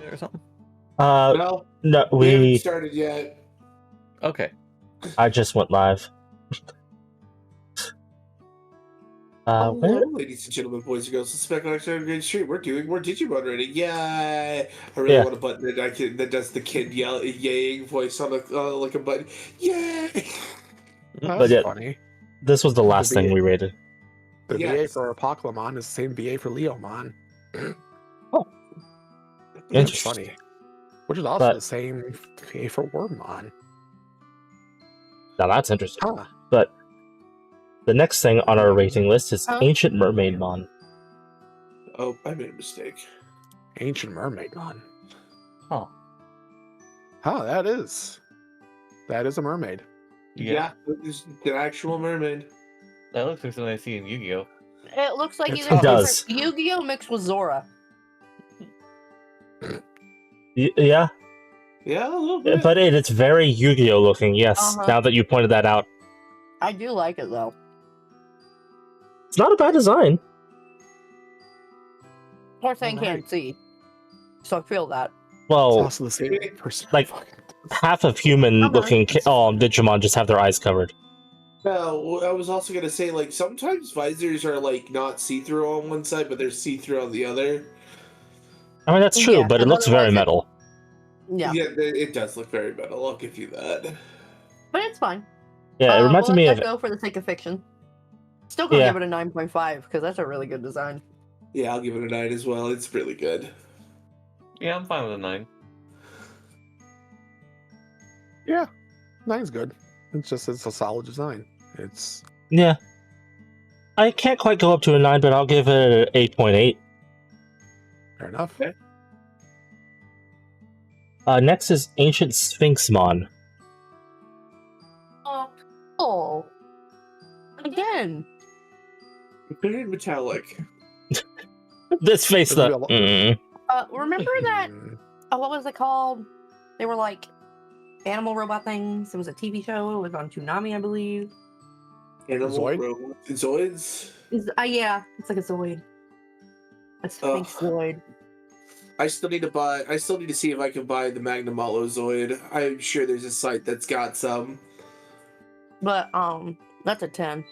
or something? No, No, we haven't we. started yet. Okay. I just went live. Where? Hello, ladies and gentlemen, boys and girls. This is back on our Green Street. We're doing more Digimon rating. Yay! I really want a button that does the kid yaying voice on like a button. Yay! That's But yeah, funny. this was the last thing we rated. The Yes. VA for Apocalypse is the same VA for Leomon. Oh, That's interesting. funny. Which is also the same VA for Wormmon. Now that's interesting. Huh. But the next thing on our rating list is Ancient Mermaid Mon. Oh, I made a mistake. Ancient Mermaid Mon. Oh. Huh, that is a mermaid. Yeah, it's an actual mermaid. That looks like something I see in Yu-Gi-Oh! It looks like It either does. Yu-Gi-Oh mixed with Zora. Yeah, Yeah, a little bit. but it's very Yu-Gi-Oh looking. Yes, now that you pointed that out, I do like it though. it's not a bad design. Of course, I can't see, so I feel that. It's Well, also the same person. like half of human-looking Digimon just have their eyes covered. No, I was also gonna say, like, sometimes visors are like not see-through on one side, but they're see-through on the other. I mean, that's true, Yeah, but it looks very metal. Yeah, it does look very metal. I'll give you that. but it's fine. Yeah, it reminds me of. Go for the sake of fiction. Still gonna give it a 9.5 because that's a really good design. Yeah, I'll give it a 9 as well. It's really good. Yeah, I'm fine with a 9. Yeah, 9's good. It's a solid design. Yeah. I can't quite go up to a 9, but I'll give it an 8.8. Fair enough. Okay. Next is Ancient Sphinxmon. Oh. Again. Very metallic. This face, though. Remember that? What was it called? They were like animal robot things. It was a TV show. It was on Toonami, I believe. Zoids? Yeah, it's like a Zoid. A Sphinx Zoid. I still need to see if I can buy the Magnamalo Zoid. I'm sure there's a site that's got some. But that's a 10.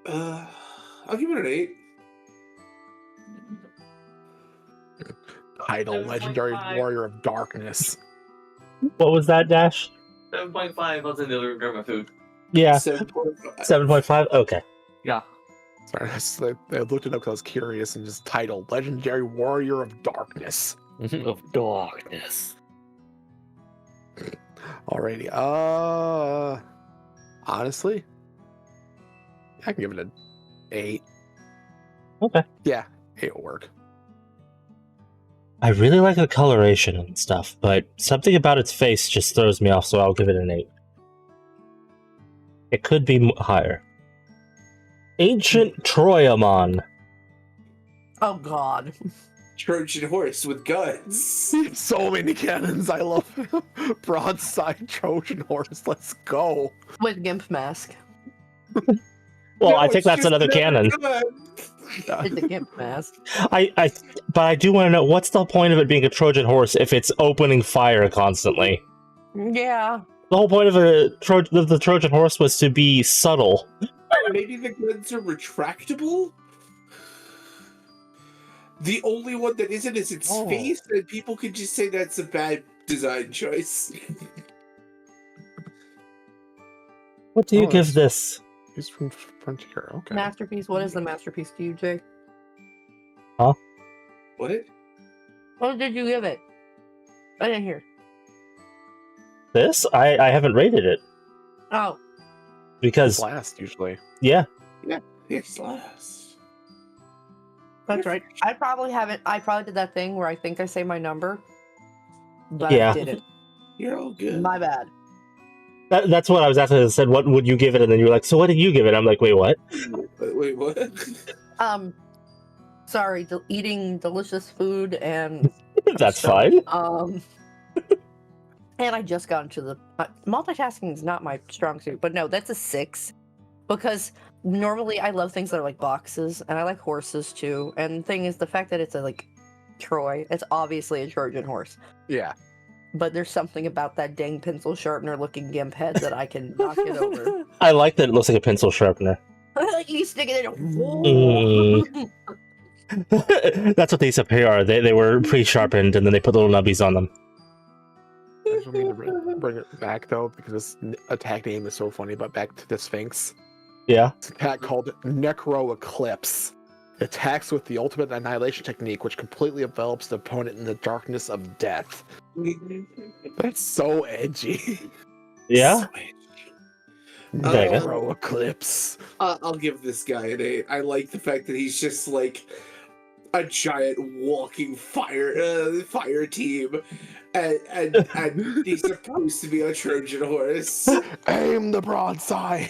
I'll give it an 8. Title Legendary Warrior of Darkness. What was that, Dash? 7.5. I was in the other room grab my food. Yeah. 7.5. 7.5? Okay. Yeah. Sorry, I looked it up because I was curious and just title Legendary Warrior of Darkness. Of darkness. Alrighty. Honestly, I can give it an 8. Okay. Yeah, 8 will work. I really like the coloration and stuff, but something about its face just throws me off, so I'll give it an 8. It could be higher. Ancient Troyamon. Oh god. Trojan horse with guns. So many cannons. I love it. Broadside Trojan horse. Let's go. With Gimp mask. Well, I think that's another cannon. It's a Gimp mask. But I do want to know, what's the point of it being a Trojan horse if it's opening fire constantly? Yeah. The whole point of the Trojan horse was to be subtle. Maybe the guns are retractable? The only one that isn't is its face, and people could just say that's a bad design choice. What do you give this? He's from Frontier. Okay. Masterpiece. What is the masterpiece to you, Jay? Huh? What? What did you give it? I didn't hear. This? I haven't rated it. Oh. Because... It's last, usually. Yeah. Yeah, it's last. That's right. I probably did that thing where I think I say my number, but Yeah. I didn't. You're all good. My bad. That's what I was after. I said, what would you give it? And then you were like, so what did you give it? I'm like, wait, what? Wait, what? Sorry, eating delicious food and... That's fine. And I just got into the... multitasking is not my strong suit, but no, that's a 6. Because normally I love things that are like boxes, and I like horses too. And the thing is, the fact that it's a Troy. It's obviously a Trojan horse. Yeah. But there's something about that dang pencil sharpener looking gimp head that I can not get over. I like that it looks like a pencil sharpener. Like you stick it in. That's what these up here are. They were pre-sharpened and then they put little nubbies on them. I just need to bring it back though, because this attack name is so funny. But back to the Sphinx. Yeah. It's an attack called Necro Eclipse. It attacks with the ultimate annihilation technique, which completely envelops the opponent in the darkness of death. That's so edgy. Yeah. Okay. Necro Eclipse. I'll give this guy an 8. I like the fact that he's just like a giant walking fire team, and he's supposed to be a Trojan horse. Aim the broadside.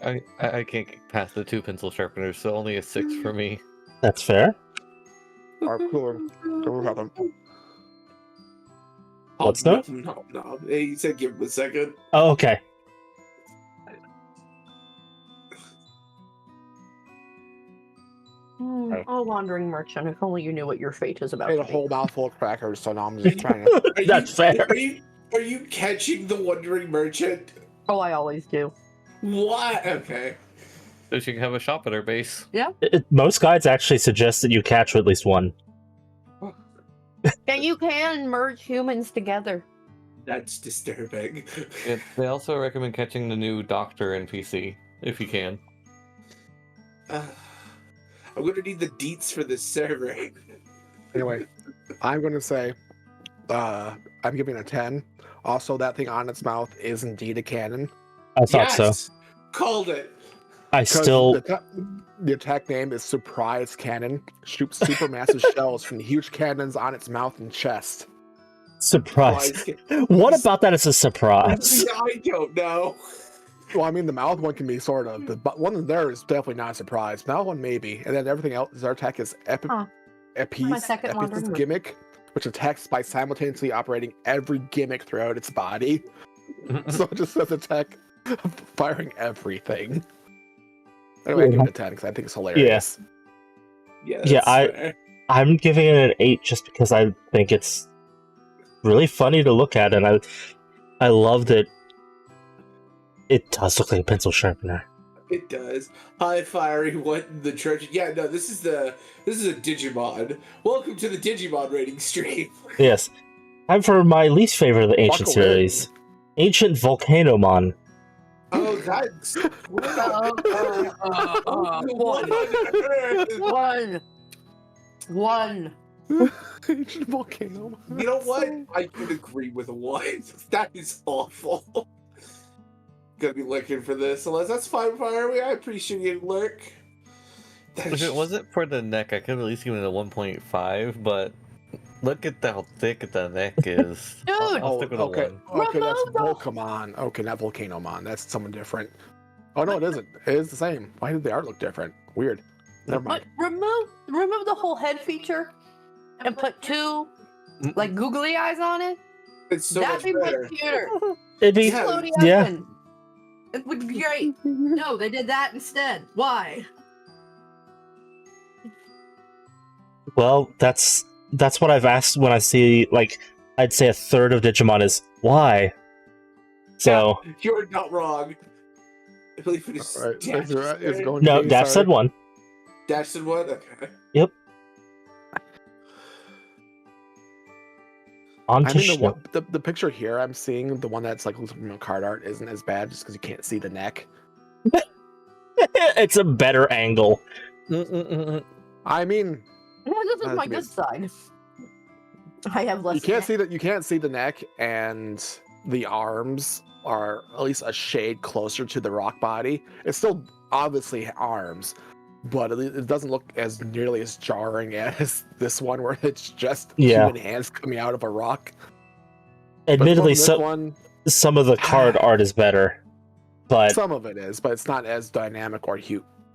I can't get past the 2 pencil sharpeners, so only a 6 for me. That's fair. Alright, cool. Go have him. What's that? No. Hey, you said give him a second. Oh, okay. Oh, wandering merchant! If only you knew what your fate is about. I ate To a be. whole mouthful of crackers, so now I'm just trying to. That's fair. Are you catching the wandering merchant? Oh, I always do. What? Okay. So she can have a shop at her base. Most guides actually suggest that you catch at least one. And you can merge humans together. That's disturbing. They also recommend catching the new Doctor NPC, if you can. I'm gonna need the deets for this server. Anyway, I'm going to say I'm giving it a 10. Also, that thing on its mouth is indeed a cannon. I thought so. Called it. I 'Cause still. the attack name is Surprise Cannon. Shoots supermassive shells from the huge cannons on its mouth and chest. Surprise. What about that is a surprise? I don't know. Well, I mean, the mouth one can be sort of. The one there is definitely not a surprise. Mouth one maybe, and then everything else. Their attack is My second wandering merchant. Gimmick, which attacks by simultaneously operating every gimmick throughout its body. So it just says attack, firing everything. Anyway, I give it a 10 because I think it's hilarious. Yeah, I'm giving it an 8 just because I think it's really funny to look at, and I love that it does look like a pencil sharpener. It does. High firing what in the church. Yeah, no, this is a Digimon. Welcome to the Digimon rating stream. Yes. I'm for my least favorite of the Ancient Buckle in. series. Ancient Volcanomon. Oh, that's One. Ancient volcano. You know what? I could agree with a 1. That is awful. Gonna be looking for this. Unless that's fine, fire. I appreciate you, lurk. If it wasn't for the neck, I could at least give it a 1.5, but look at how thick the neck is. Dude! I'll stick with a 1. Okay, that's Remove the- Volcamon. Okay, not Volcanomon. That's someone different. Oh no, it isn't. It is the same. Why did the art look different? Weird. Never But mind. remove the whole head feature and put 2 like googly eyes on it. It's so That'd much be better. much cuter. It'd be, Yeah. Floaty yeah. open. It would be great. No, they did that instead. Why? Well, that's what I've asked when I see, like, I'd say a third of Digimon is why. So You're not wrong. I believe it is. Alright, Dash. it's going no, to be, Dash sorry. said 1. Dash said 1? Okay. On I to mean, the picture here I'm seeing, the one that's like card art, isn't as bad just because you can't see the neck. It's a better angle. I mean, This is my to be- good side. I have less. you can't see the neck, and the arms are at least a shade closer to the rock body. It's still obviously arms, but it doesn't look as nearly as jarring as this one, where it's just Yeah. human hands coming out of a rock. But Admittedly, this one, some of the card art is better, but some of it is, but it's not as dynamic or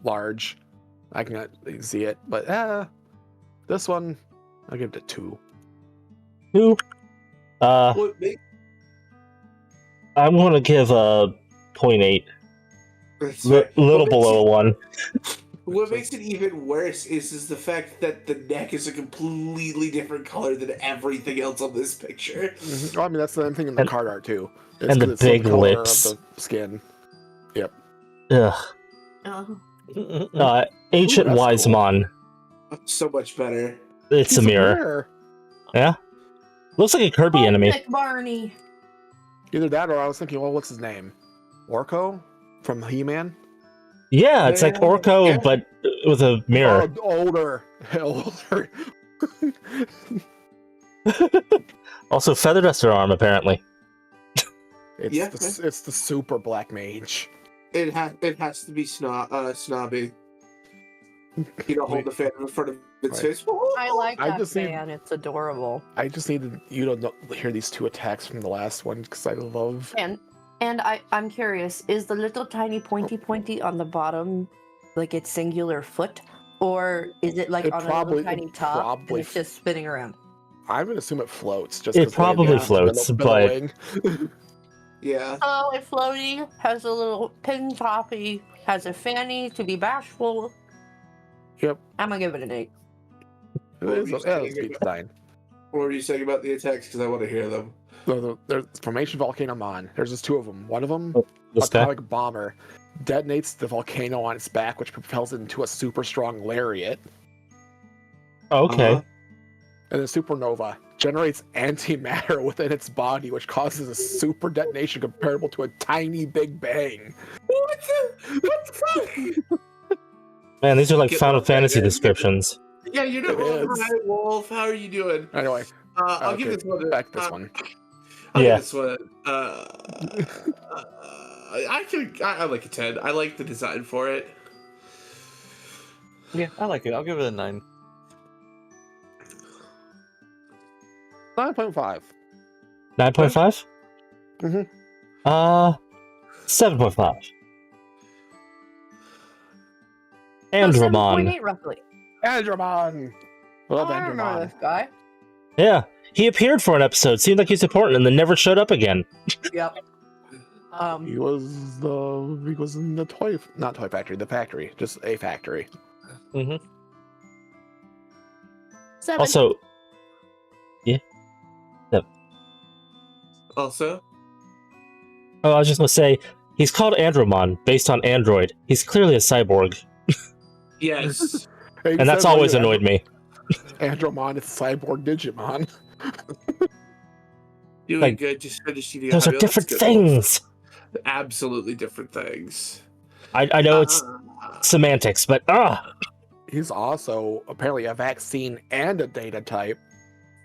large. I can see it, but this one, I'll give it a 2. 2. Well, I'm gonna give a 0.8. that's Little right. What below a 1. What makes it even worse is the fact that the neck is a completely different color than everything else on this picture. Well, I mean, that's the same thing in the card art too. It's and the 'cause it's still big color lips. of the skin. Yep. Ugh. Ancient Ooh, that's cool. Wisemon. So much better. It's He's a mirror. Yeah. Looks like a Kirby enemy. Nick Barney. Either that or I was thinking, well, what's his name? Orko from He-Man? Yeah, it's like Orko, Yeah. but with a mirror. Oh, older. Older. Also, feather duster arm, apparently. It's the super black mage. It has to be snobby. You don't hold the fan in front of its face. I like I that just need- fan. It's adorable. I just needed you to hear these two attacks from the last one because I love. And I'm curious, is the little tiny pointy on the bottom like its singular foot? Or is it like It on a probably- little tiny it top probably- and it's just spinning around? I'm gonna assume it floats. Just It 'cause they have probably the floats, but- billowing. Yeah. Oh, it's floating, has a little pin toppy, has a fanny to be bashful. Yep. I'm gonna give it an 8. It's a deep design. What were you saying about the attacks? Because I want to hear them. So there's Formation Volcanomon. There's just two of them. One of them, This guy? atomic bomber, detonates the volcano on its back, which propels it into a super strong lariat. Okay. Uh-huh. And the supernova generates antimatter within its body, which causes a super detonation comparable to a tiny Big Bang. What the fuck? Man, these are like Get Final off that Fantasy guy. descriptions. Yeah, you're not It wrong, is. right, Wolf. How are you doing? Anyway, I'll okay, give this one. back to this one. I'll Yeah. give this one. I like a 10. I like the design for it. Yeah, I like it. I'll give it a 9. 9.5. 9.5? Mhm. 7.5. So Andromon. 7.8 roughly. Andromon! Love I remember Andromon. this guy. Yeah. He appeared for an episode, seemed like he's important, and then never showed up again. Yep. He was in the not toy factory, the factory, just a factory. 7. Also, Also, I was just gonna say, he's called Andromon, based on Android. He's clearly a cyborg, yes. and that's always annoyed me. Andromon is cyborg Digimon. Doing Like, good. Just finished eating. Those a are hobby. different That's good, Wolf. things. Absolutely different things. I know it's semantics, but He's also apparently a vaccine and a data type.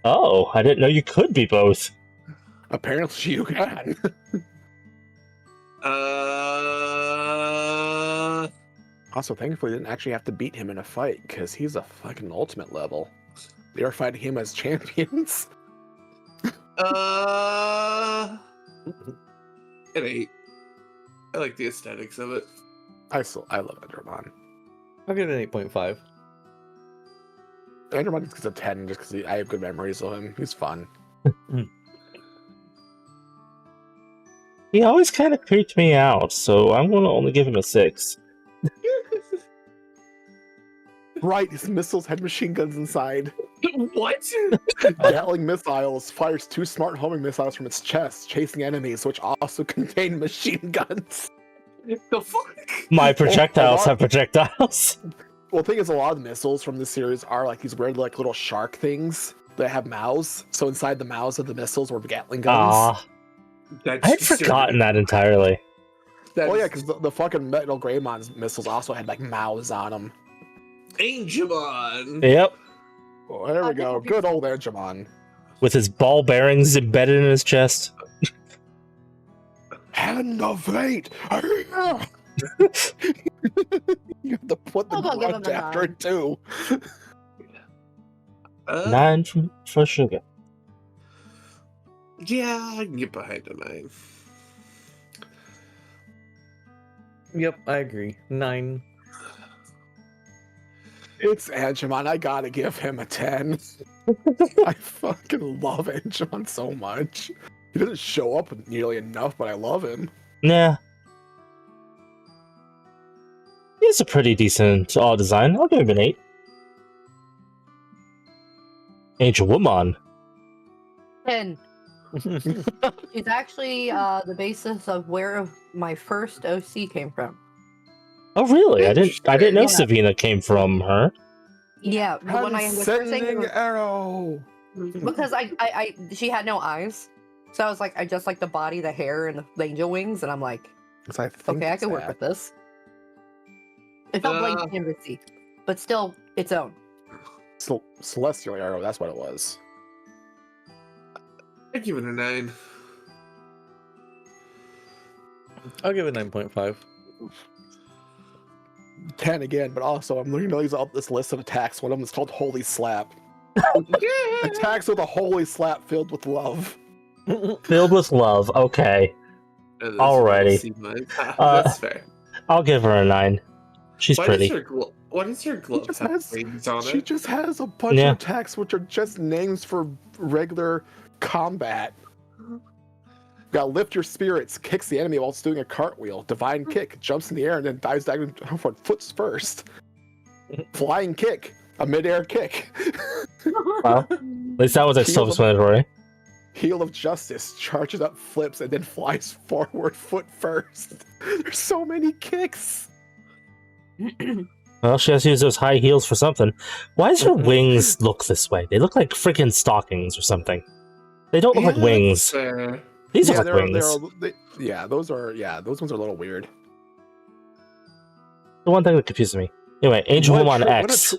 oh, I didn't know you could be both. Apparently you can. Also, thankfully, didn't actually have to beat him in a fight because he's a fucking ultimate level. They were fighting him as champions. An 8. I like the aesthetics of it. I love Andromon. I'll give it an 8.5. Andromon gets a 10 just because I have good memories of him. He's fun. He always kind of creeped me out, so I'm gonna only give him a 6. Right, his missiles had machine guns inside. What? Gatling missiles fires 2 smart homing missiles from its chest, chasing enemies, which also contain machine guns. The fuck? My projectiles have projectiles. Well, the thing is, a lot of the missiles from this series are like these weird, like little shark things that have mouths. So inside the mouths of the missiles were Gatling guns. Ah, I had forgotten that entirely. Oh yeah, because the fucking Metal Greymon's missiles also had like mouths on them. Angemon. Yep, Oh, there we go. Good old Angemon. with his ball bearings embedded in his chest. Hand of fate. You have to put the I'll go give grunt him a after 9. it too. 9 for sugar. Yeah, I can get behind a 9. Yep, I agree. 9. It's Angemon. I gotta give him a 10. I fucking love Angemon so much. He doesn't show up nearly enough, but I love him. Nah. is a pretty decent design. I'll give him an 8. Angel Woman. 10. It's actually the basis of where my first OC came from. Oh really? I didn't know Yeah. Savina came from her. Yeah, the one I was first saying Sending was- arrow. because she had no eyes, so I was like, I just like the body, the hair, and the angel wings, and I'm like, 'Cause I think okay, I it's can work that. with this. It felt blank canvasy, but still its own. Celestial arrow. That's what it was. I'd give it a 9. I'll give it 9.5. 10 again, but also I'm looking at this list of attacks. One of them is called Holy Slap. Attacks with a holy slap filled with love. Filled with love. Okay. Alrighty. That's fair. I'll give her a 9. She's Why pretty. What is your glove just have has- wings on She it? just has a bunch Yeah. of attacks which are just names for regular combat. Got lift your spirits, kicks the enemy while it's doing a cartwheel. Divine kick, jumps in the air and then dives down for foots first. Flying kick, a midair kick. Well, at least that was like Heal self-explanatory. Heel of Justice, charges up, flips, and then flies forward foot first. There's so many kicks. Well, she has to use those high heels for something. Why does her wings look this way? They look like freaking stockings or something. They don't look like wings. Fair. These yeah, look like wings. those ones are a little weird. The one thing that confuses me. Anyway, Angel Woman X.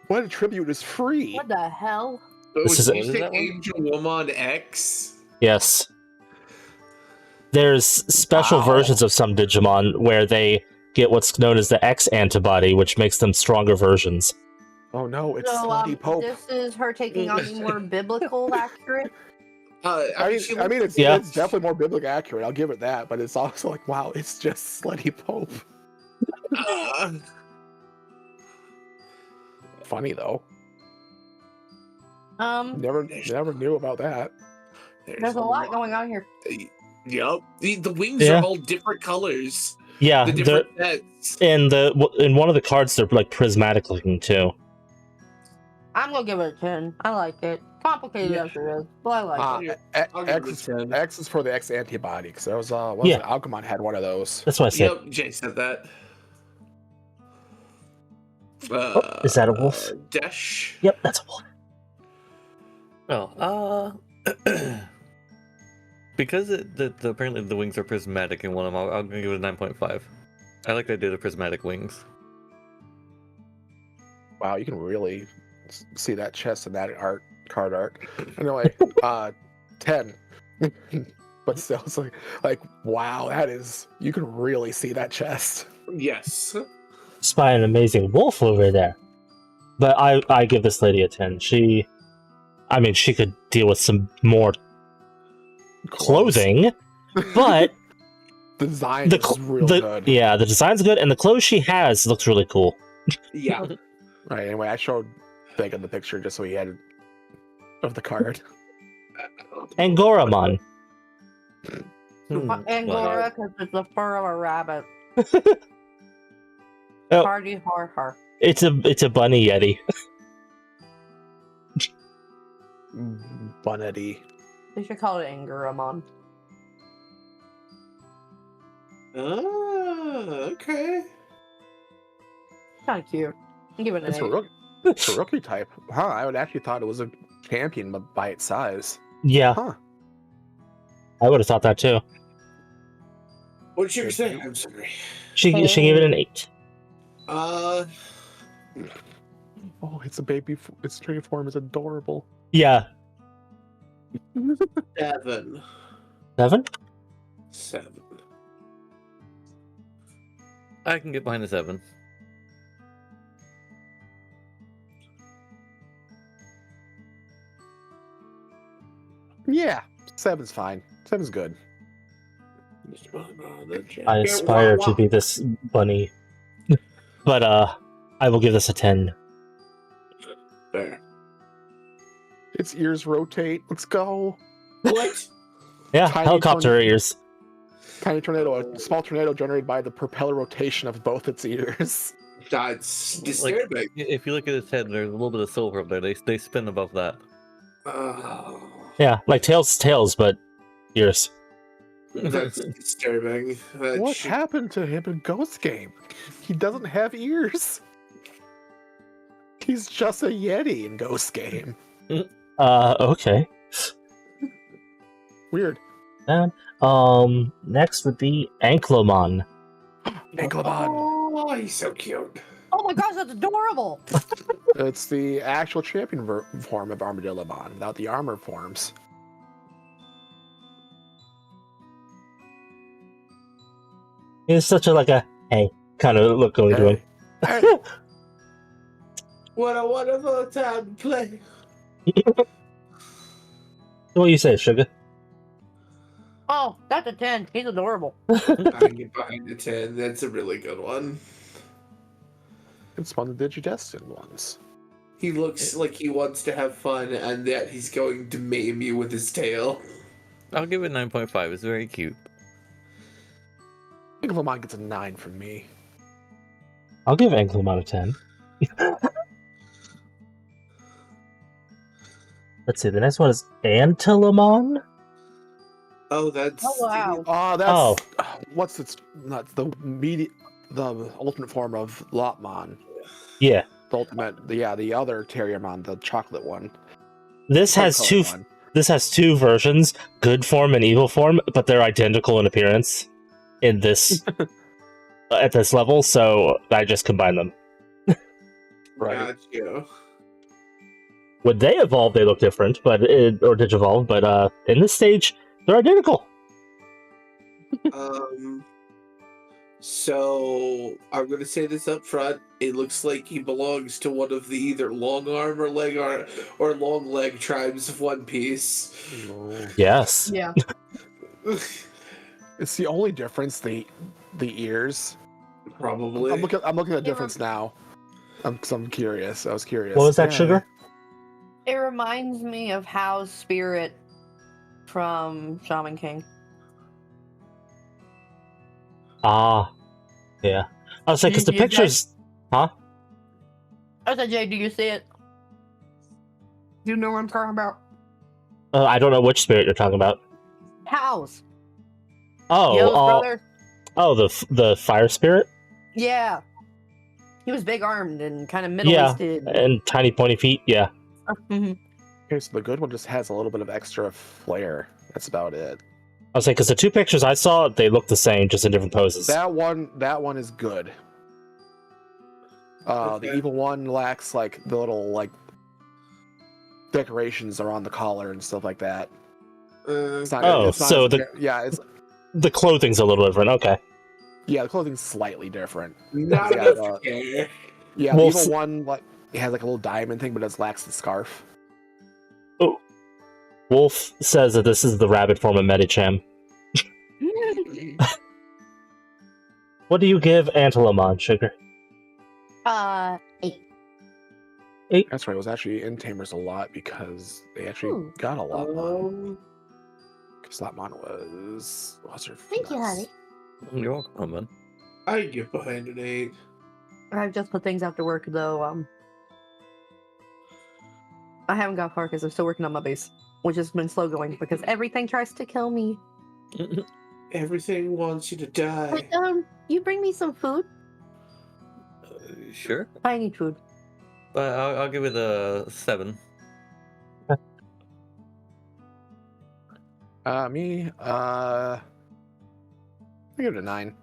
What attribute is free? What the hell? This is Did a- you What is say that one? Angel Woman X? Yes. There's special Wow. versions of some Digimon where they get what's known as the X antibody, which makes them stronger versions. Oh no, it's So Slutty Pope. this is her taking on the more biblical accurate. I mean, It's Yeah. it's definitely more biblically accurate. I'll give it that, but it's also like, wow, it's just Slutty Pope. Funny though. Never knew about that. There's a lot going on here. Yup. The wings Yeah. are all different colors. Yeah, The different sets. in one of the cards they're like prismatic looking too. I'm gonna give it a 10. I like it. Complicated Yeah. as it is, but I like it. I'll give it a X, 10. X is for the X antibody. Because there was Yeah. Alchemon had one of those. That's what I said. Yep, Jay said that. Is that a wolf? Dash. Yep, that's a wolf. Oh, because apparently the wings are prismatic in one of them, I'm gonna give it a 9.5. I like the idea of the prismatic wings. Wow, you can really see that chest in that card art. Anyway, 10. But still, it's like wow, you can really see that chest. Yes. Spy an amazing wolf over there. But I give this lady a 10. She could deal with some more clothing, but The design the is real good. yeah, the design's good, and the clothes she has looks really cool. Yeah. Right. Anyway, I showed Bacon the picture just so he had it of the card. Angoramon. Angora, because it's the fur of a rabbit. Oh. Hardy har har. It's a bunny yeti. Bunnety. They should call it Angoramon. Okay. Kind of cute. I'll give it an It's 8. it's a rookie type. Huh, I would actually thought it was a champion by its size. Yeah, Huh. I would have thought that too. What did you say? I'm sorry. She gave it an 8. Uh, Oh, it's a baby. Its tree form is adorable. Yeah, 7. 7. 7. I can get behind a 7. Yeah, 7's fine. 7's good. I aspire to be this bunny, but I will give this a 10. Fair. Its ears rotate. Let's go. What? Yeah, Tiny helicopter ears. Tiny tornado, a small tornado generated by the propeller rotation of both its ears. That's Like, disturbing. if you look at his head, there's a little bit of silver up there. They spin above that. Oh, Yeah, like tails, but ears. that's disturbing. That What should- happened to him in Ghost Game? He doesn't have ears. He's just a Yeti in Ghost Game. Okay. Weird. Next would be Anklomon. Anklomon. Oh, he's so cute. Oh my gosh, that's adorable! It's the actual champion form of Armadillomon without the armor forms. He's such a hey kind of look going to him. Hey. What a wonderful time to play. What do you say, Sugar? Oh, that's a 10. He's adorable. I get behind the 10. That's a really good one. It's one of the Digidestined ones. He looks like he wants to have fun and that he's going to maim you with his tail. I'll give it 9.5. It's very cute. Anklomon gets a 9 from me. I'll give Anklomon a 10. Let's see, the next one is Antilomon? Oh, that's... Oh, wow. Oh, that's what's its not the ultimate form of Lopmon. Yeah. The ultimate, the other Terriermon, the chocolate one. This has Color two versions, good form and evil form, but they're identical in appearance in this at this level, so I just combine them. Got you. When they evolve, they look different, or digivolve, but in this stage, they're identical. So I'm gonna say this up front. It looks like he belongs to one of the either long arm or long leg tribes of One Piece. Yes. Yeah. It's the only difference. The ears. Probably. I'm looking at the difference now. I'm curious. I was curious. What was that, Sugar? It reminds me of How's spirit from Shaman King. Ah. Yeah. I was like, because the You guys- pictures... Huh? I said, Jay, do you see it? Do you know what I'm talking about? I don't know which spirit you're talking about. How's. Oh, Yo's brother? oh, the fire spirit? Yeah. He was big armed and kind of middle-easted. And tiny pointy feet, yeah. Mhm. Okay, so the good one just has a little bit of extra flair. That's about it. I was like, because the two pictures I saw, they look the same, just in different poses. That one is good. Okay. The evil one lacks like the little like decorations around the collar and stuff like that. It's not, Oh, it's not so as- it's The clothing's a little different, okay. the clothing's slightly different. Not Yeah, enough to care. Yeah, Well, the evil one like it has like a little diamond thing, but it lacks the scarf. Wolf says that this is the rabbit form of Medicham. What do you give Antilomon, Sugar? 8. That's right. It was actually in Tamers a lot because they actually got a lot. Because Lopmon what's her? Thank you, honey. You're welcome, man. I get behind an 8. I've just put things after work, though. I haven't got far because I'm still working on my base, which has been slow going because everything tries to kill me. Everything wants you to die. But, you bring me some food? Sure. I need food. But I'll give it a 7. Me, I give it a 9.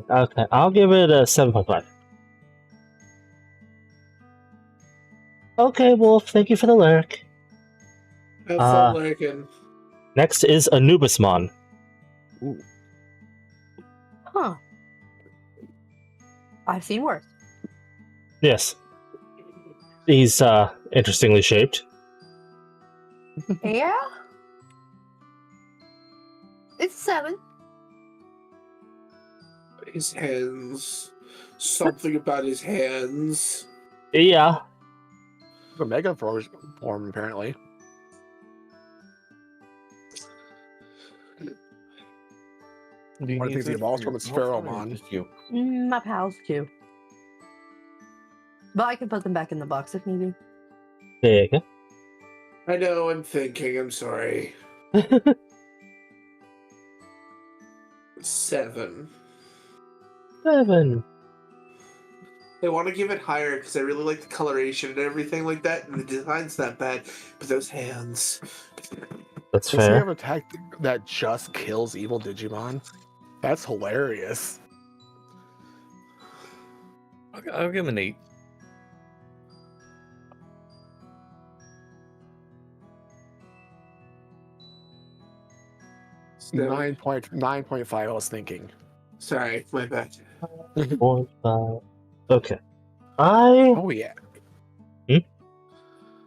Okay, I'll give it a 7.5. Okay, Wolf, thank you for the lurk. Have fun lurking. Next is Anubismon. Huh. I've seen worse. Yes. He's, interestingly shaped. Yeah? It's 7. His hands. Something about his hands. Yeah. The mega form apparently. Do you One of the need things he this evolves for from is your pals or Pheromon. just you? My pals too. But I can put them back in the box if needed. There you I know, I'm thinking, I'm sorry. go. 7. 7. I want to give it higher because I really like the coloration and everything like that, and the design's not bad, but those hands. That's Does he fair. have a tech that just kills evil Digimon? That's hilarious. I'll give him an 8. So, 9.5, I was thinking. sorry, my bad. 4.5. Okay. I Oh yeah. Hmm?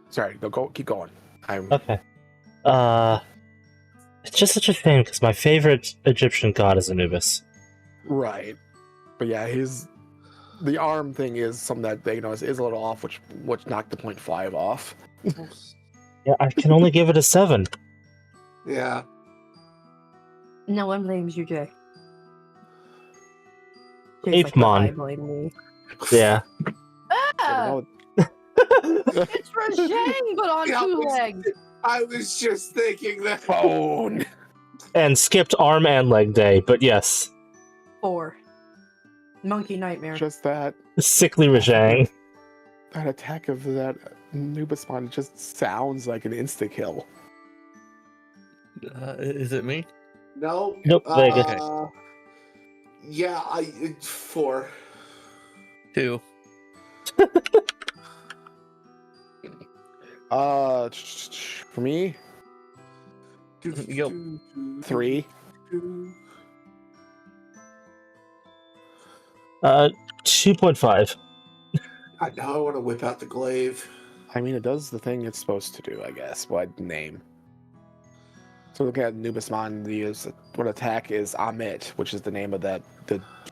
Sorry, keep going. okay. It's just such a shame because my favorite Egyptian god is Anubis. Right. But yeah, the arm thing is something that is a little off, which knocked the 0.5 off. Yeah, I can only give it a 7. Yeah. No one blames you, Jay. Jay's like, Apemon. I blame me. Yeah. Ah! No, It's Rajang, but on Yeah, 2 legs. I was just thinking that. phone. And skipped arm and leg day, but yes. 4. Monkey Nightmare. Just that Sickly Rajang. that attack of that Nubismon just sounds like an insta kill. Is it me? No. Nope, Vega. Okay. Yeah, 4. 2. For me, Yep. 3. 2.5. I know I want to whip out the glaive. I mean, it does the thing it's supposed to do, I guess. What name? So looking at Nubismon, the one attack is Amit, which is the name of the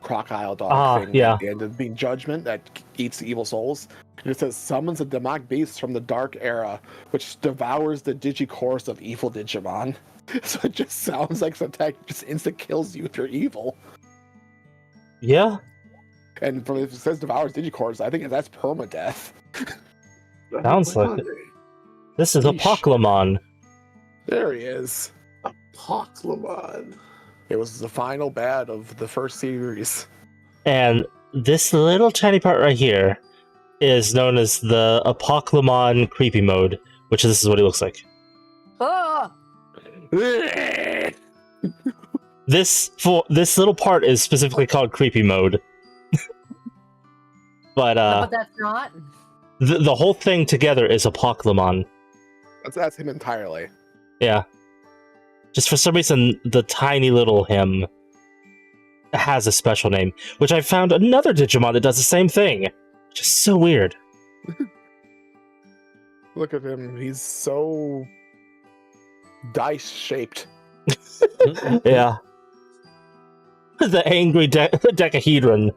crocodile dog thing. Yeah. At the end of being Judgment that eats evil souls. And it says summons a demonic beast from the dark era, which devours the digicores of evil Digimon. So it just sounds like some attack just instant kills you if you're evil. Yeah. And from if it says devours digicores, I think that's permadeath. Sounds like it. This is a Yeesh. Pokemon. There he is. Pokemon. It was the final bad of the first series. And this little tiny part right here is known as the Apoclymon creepy mode, which this is what he looks like. Ah! This little part is specifically called creepy mode. But But that's not. the whole thing together is Apoclymon. That's him entirely. Yeah. Just for some reason, the tiny little him has a special name, which I found another Digimon that does the same thing. Just so weird. Look at him. He's so dice-shaped. Yeah. The angry decahedron.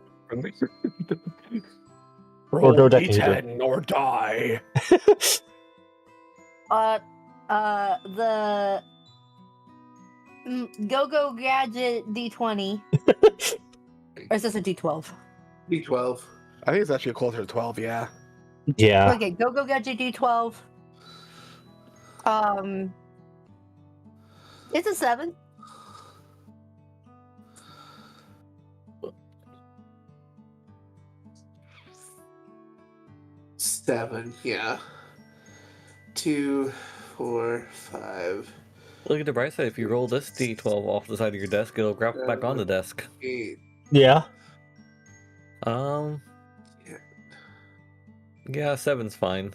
Roll dodecahedron. D10 or die. The Go-Go Gadget D20. Or is this a D12? D12. I think it's actually closer to 12, yeah. Yeah. Okay, Go-Go Gadget D12. It's a 7. Seven, yeah. 2, 4, 5, Look at the bright side. If you roll this D12 off the side of your desk, it'll grab back on the desk. 8. Yeah. Yeah, 7's fine.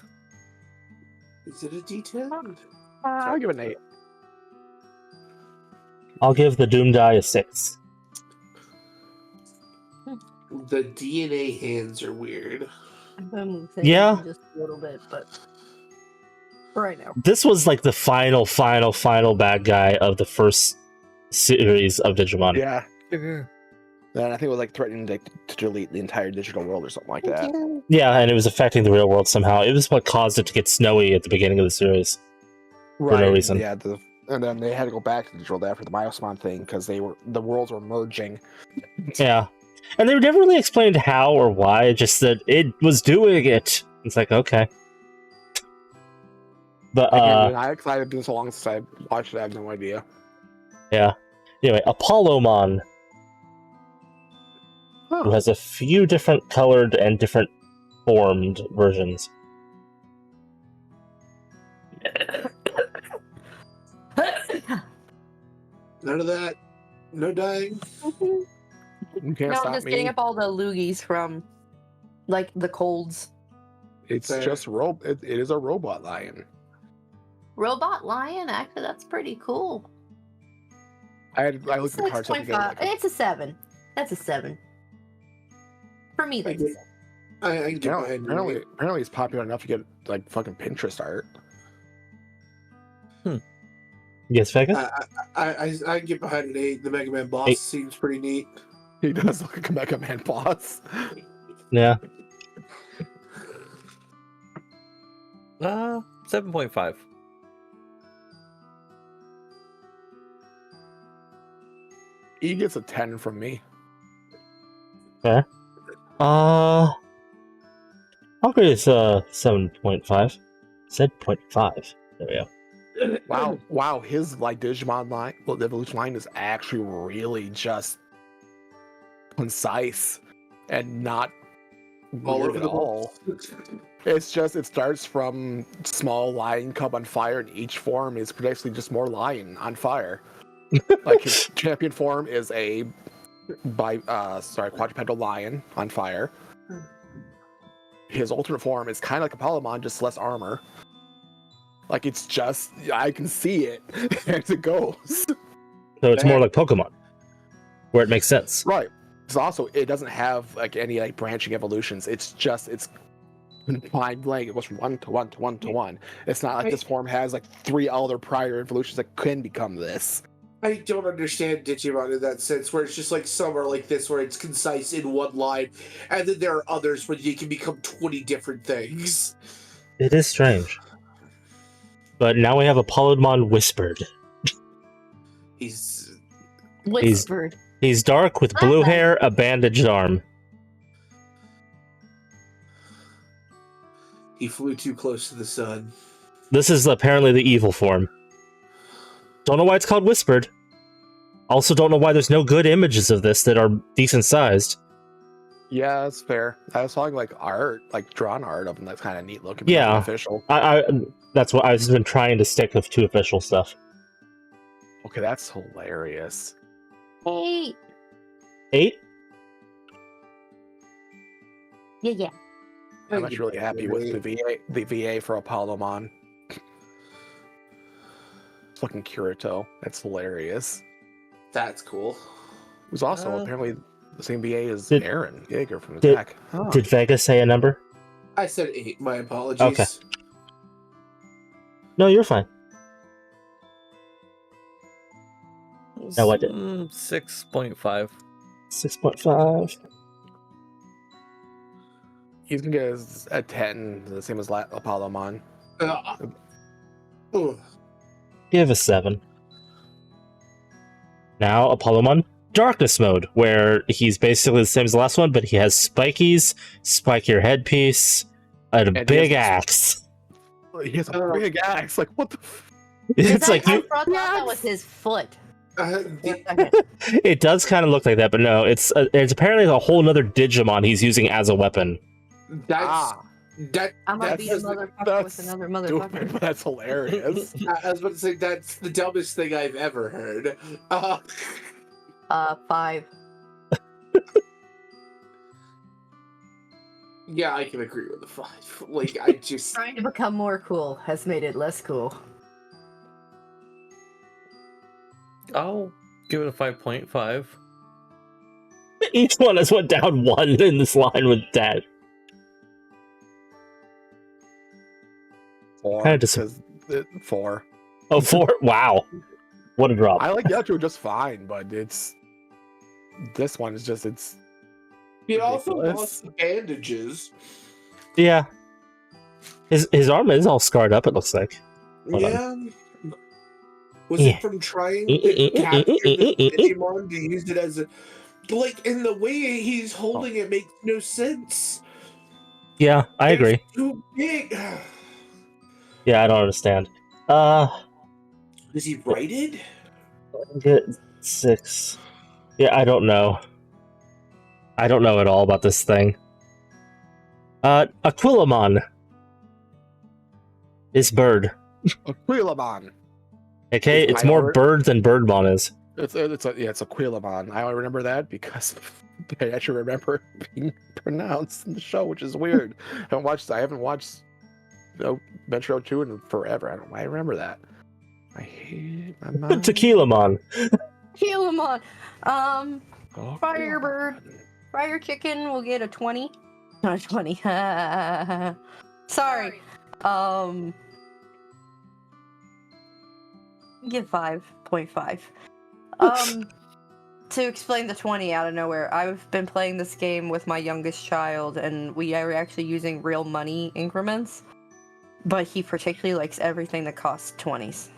Is it a D10? I'll give it an 8. I'll give the Doom Die a 6. The DNA hands are weird. Yeah. Just a little bit, but right now. This was like the final bad guy of the first series of Digimon. Yeah. Sure. Then I think it was like threatening to delete the entire digital world or something like that. Yeah, and it was affecting the real world somehow. It was what caused it to get snowy at the beginning of the series. Right. no reason. Yeah, the And then they had to go back to digital after the Biosmon thing because the worlds were merging. Yeah. And they never really explained how or why, just that it was doing it. It's like, okay. But, I've been so long since I watched it, I have no idea. yeah. Anyway, Apollomon, who has a few different colored and different formed versions. None of that. No dying. You can't No, stop I'm just me. getting up all the loogies from, like, the colds. It's Fair. just it is a robot lion. Robot lion? Actually, that's pretty cool. I looked at the cards. 6.5. It's a 7. That's a 7. For me, that's a 7. I can get behind Apparently, it's popular enough to get like fucking Pinterest art. Yes, Vegas? I can get behind an 8. The Mega Man boss 8. seems pretty neat. He does look like a Mega Man boss. Yeah. 7.5. He gets a 10 from me. Okay. I'll give it 7.5. Said 0.5. There we go. Wow, his like Digimon line, well, the evolution line is actually really just concise and not All weird over at the all. It's just, it starts from small lion cub on fire, and each form is basically just more lion on fire. Like his champion form is a quadrupedal lion on fire. His alternate form is kind of like a Palomon, just less armor. Like, it's just, I can see it as it goes. So it's more like Pokemon, where it makes sense. Right. It's also, it doesn't have like any like branching evolutions. It's point blank. It goes from 1 to 1 to 1 to 1. It's not like this form has like 3 other prior evolutions that can become this. I don't understand Digimon in that sense, where it's just like some are like this, where it's concise in one line, and then there are others where you can become 20 different things. It is strange. But now we have Apollomon Whispered. He's Whispered. He's dark with blue hair, a bandaged arm. He flew too close to the sun. This is apparently the evil form. Don't know why it's called Whispered. Also don't know why there's no good images of this that are decent sized. Yeah, that's fair. I was talking like art, like drawn art of them. That's kind of neat looking. Yeah. Official. That's what I've been trying to stick with to official stuff. Okay, that's hilarious. 8. 8? Yeah. I'm actually really happy with the VA for Apollomon. Fucking Kirito. That's hilarious. That's cool. Who's also apparently the same VA as Aaron Yeager from Did- Attack. Huh. Did Vega say a number? I said 8. My apologies. Okay. No, you're fine. No, I didn't. 6.5. 6.5. He's gonna get a 10, the same as Apollomon. Ugh. Give a 7. Now, Apollomon Darkness Mode, where he's basically the same as the last one, but he has spikies, spikier headpiece, and a big axe. He has a big axe. Like, what the? It's like I thought that was his foot. It does kind of look like that, but no, it's apparently a whole nother Digimon he's using as a weapon. I'm gonna beat a motherfucker with another motherfucker. Stupid, but that's hilarious. I was about to say, that's the dumbest thing I've ever heard. 5. Yeah, I can agree with the 5. Like, I just... Trying to become more cool has made it less cool. I'll give it a 5.5. Each one has went down 1 in this line with that. 4. Kinda just- 4. Oh, 4? Wow. What a drop. I like the outro just fine, but this one is just, it's He also ridiculous. lost bandages. Yeah. His arm is all scarred up, it looks like. Hold Yeah. Was it from trying to capture the Digimon to use it as a... Like, in the way he's holding it makes no sense. Yeah, I agree. It's too big. Yeah, I don't understand. Is he righted? Get 6. Yeah, I don't know. I don't know at all about this thing. Aquilamon is bird. Aquilamon. Okay, it's more bird than Birdmon is. It's Aquilamon. I only remember that because I actually remember it being pronounced in the show, which is weird. I haven't watched Metro 2 in forever. I don't know why I remember that. I hate my mind. Tequilamon. Tequilamon. Firebird. Fire Chicken will get a 20. Not a 20. Sorry. Give 5.5. To explain the 20 out of nowhere, I've been playing this game with my youngest child, and we are actually using real money increments. But he particularly likes everything that costs 20s.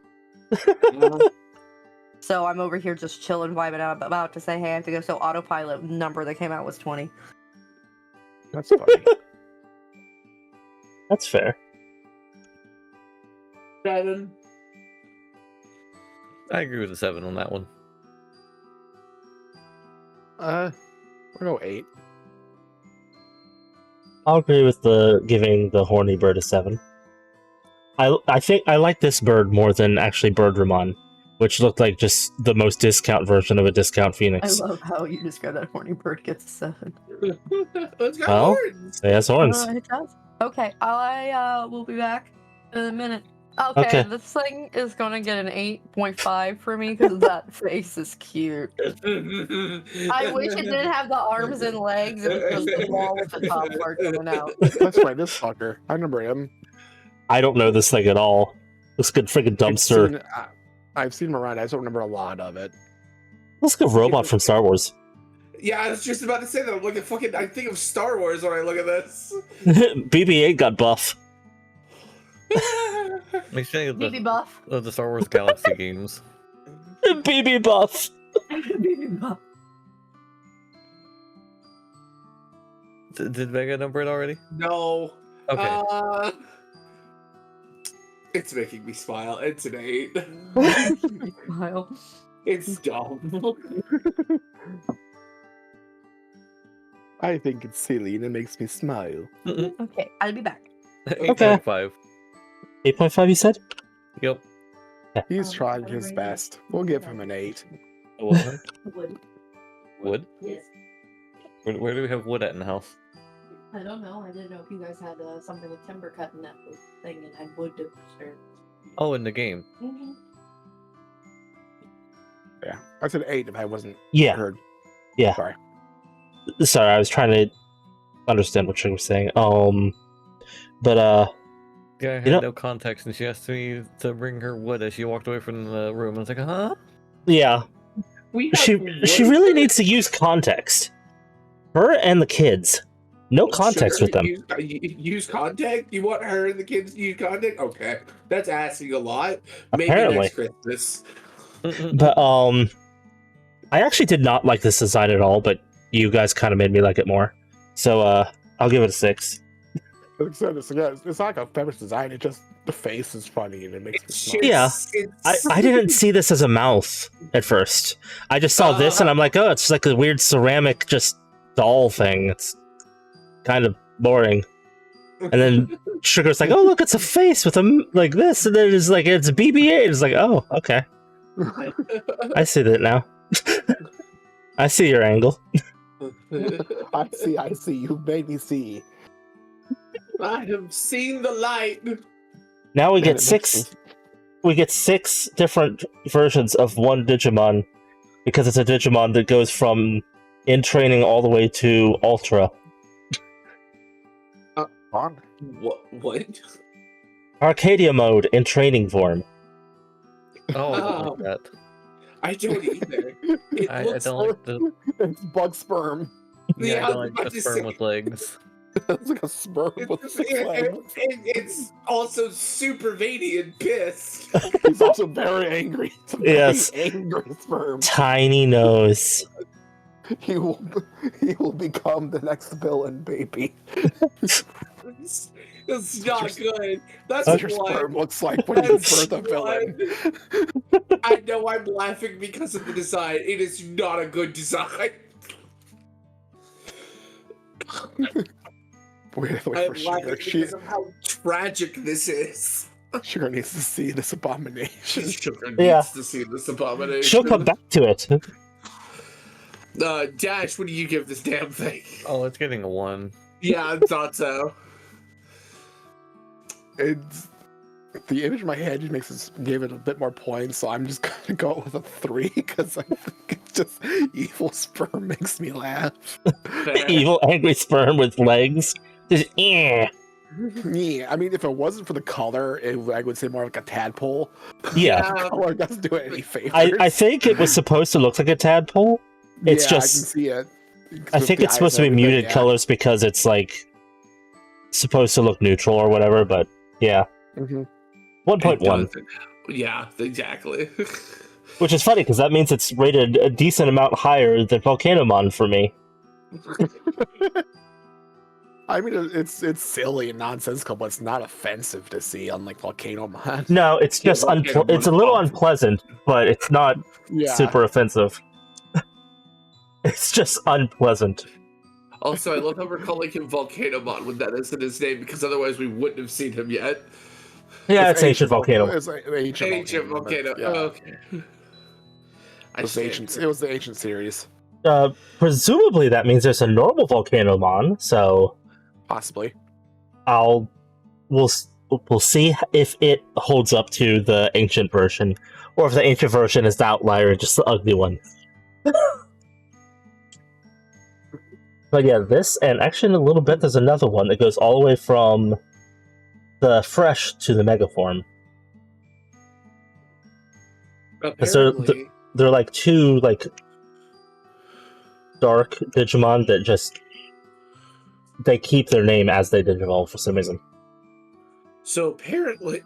So I'm over here just chilling, vibing out, about to say, hey, I have to go. So autopilot number that came out was 20. That's funny. That's fair. 7. I agree with the 7 on that one. We'll go 8. I'll agree with giving the horny bird a 7. I think I like this bird more than actually Birdramon, which looked like just the most discount version of a discount Phoenix. I love how you describe that horny bird gets a 7. It's got Well, horns. it has horns. It does. Okay, I will be back in a minute. Okay, this thing is gonna get an 8.5 for me because that face is cute. I wish it didn't have the arms and legs and just the wall with the top part coming out. That's right, this fucker. I remember him. I don't know this thing at all. This good freaking dumpster. I've seen him around. I just don't remember a lot of it. Looks like a robot from Star Wars. Yeah, I was just about to say that. I'm looking fucking. I think of Star Wars when I look at this. BB-8 got buff. Makes me think BB Buff. of the Star Wars Galaxy games. BB buff. BB Buff. Did Vega number it already? No. Okay. It's making me smile. It's an 8. Smile. It's dumb. I think it's silly and it makes me smile. Okay, I'll be back. 8.5. 8.5, you said? Yep. He's trying his best. We'll give him an 8. What? Wood. Wood? Yes. Where do we have wood at in the house? I don't know. I didn't know if you guys had something with timber cut in that thing and had wood to share. Oh, in the game. Mm-hmm. Yeah, I said 8 if I wasn't heard. Yeah. Sorry, I was trying to understand what you were saying. But Yeah, I had no context, and she asked me to bring her wood as she walked away from the room. I was like, huh? Yeah. She really needs to use context. Her and the kids. No context with them. Use context? You want her and the kids to use context? Okay. That's asking a lot. Maybe Apparently. next Christmas. But I actually did not like this design at all, but you guys kind of made me like it more. So I'll give it a 6. it's not like a feminist design. It just the face is funny and it makes me smile. Yeah, I didn't see this as a mouth at first. I just saw this and I'm like, oh, it's like a weird ceramic just doll thing. It's kind of boring. And then Sugar's like, oh, look, it's a face with like this, and then it's like it's BB-8. It's like, oh, okay. I see that now. I see your angle. I see. You made me see. I have seen the light. Now we get 6. We get 6 different versions of one Digimon because it's a Digimon that goes from in training all the way to Ultra. What? Arcadia mode in training form. Oh, I don't like that. I don't either. I don't like the... It's bug sperm. Yeah, I don't like the sperm with legs. It's like a sperm with 6 legs. It's also super veiny and pissed. He's also very angry. It's a very Yes. angry sperm. Tiny nose. He will become the next villain, baby. It's not good. That's What your why. sperm looks like when you birth a villain. I know I'm laughing because of the design. It is not a good design. Wait for I'm Sugar. laughing because of how tragic this is. Sugar needs to see this abomination. Sugar Yeah. needs to see this abomination. She'll come back to it. Dash, what do you give this damn thing? Oh, it's getting a 1. Yeah, I thought so. It's the image in my head just gave it a bit more points, so I'm just gonna go with a 3 because I think it's just evil sperm makes me laugh. Evil angry sperm with legs. Just Yeah, I mean, if it wasn't for the color, I would say more like a tadpole. yeah. The color doesn't do it any favors. I think it was supposed to look like a tadpole. It's yeah, just I can see it. I think it's supposed to be muted colors because it's like supposed to look neutral or whatever, but yeah. Mm-hmm. 1.1. Yeah, exactly. Which is funny because that means it's rated a decent amount higher than Volcanomon for me. I mean, it's silly and nonsensical, but it's not offensive to see, unlike Volcanomon. No, it's just it's a little unpleasant, but it's not Yeah. super offensive. It's just unpleasant. Also, I love how we're calling him Volcanomon when that isn't his name, because otherwise we wouldn't have seen him yet. Yeah, it's ancient volcano. It's ancient Volcano. Yeah. Oh, okay. It was the ancient series. Presumably that means there's a normal Volcanomon, so Possibly. we'll see if it holds up to the ancient version, or if the ancient version is the outlier, just the ugly one. But yeah, this, and actually in a little bit there's another one that goes all the way from the fresh to the mega form. Apparently, They're like two like dark Digimon that just they keep their name as they digivolve for some reason. so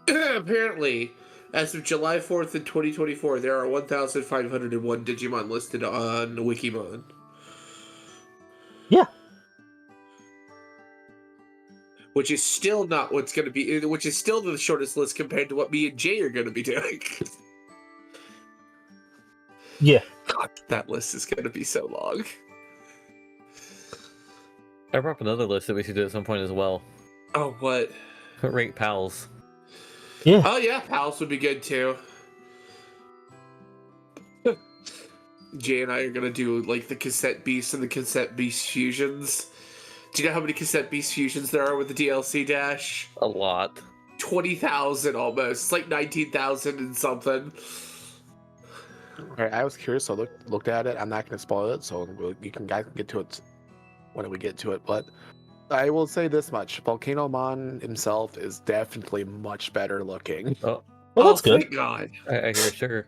apparently, as of July 4th in 2024, there are 1,501 Digimon listed on Wikimon. Yeah. Which is still not what's going to be, which is still the shortest list compared to what me and Jay are going to be doing. Yeah. God, that list is going to be so long. I brought up another list that we should do at some point as well. Oh, what? Rate pals. Yeah. Oh, yeah, Pals would be good too. Jay and I are going to do like the Cassette Beast and the Cassette Beast fusions. Do you know how many Cassette Beast fusions there are with the DLC Dash? A lot. 20,000 almost. It's like 19,000 and something. Alright, I was curious, so I looked at it. I'm not going to spoil it, so you can guys get to it when we get to it. But I will say this much: Volcanomon himself is definitely much better looking. Oh, Well, that's good. Thank God. I hear sugar.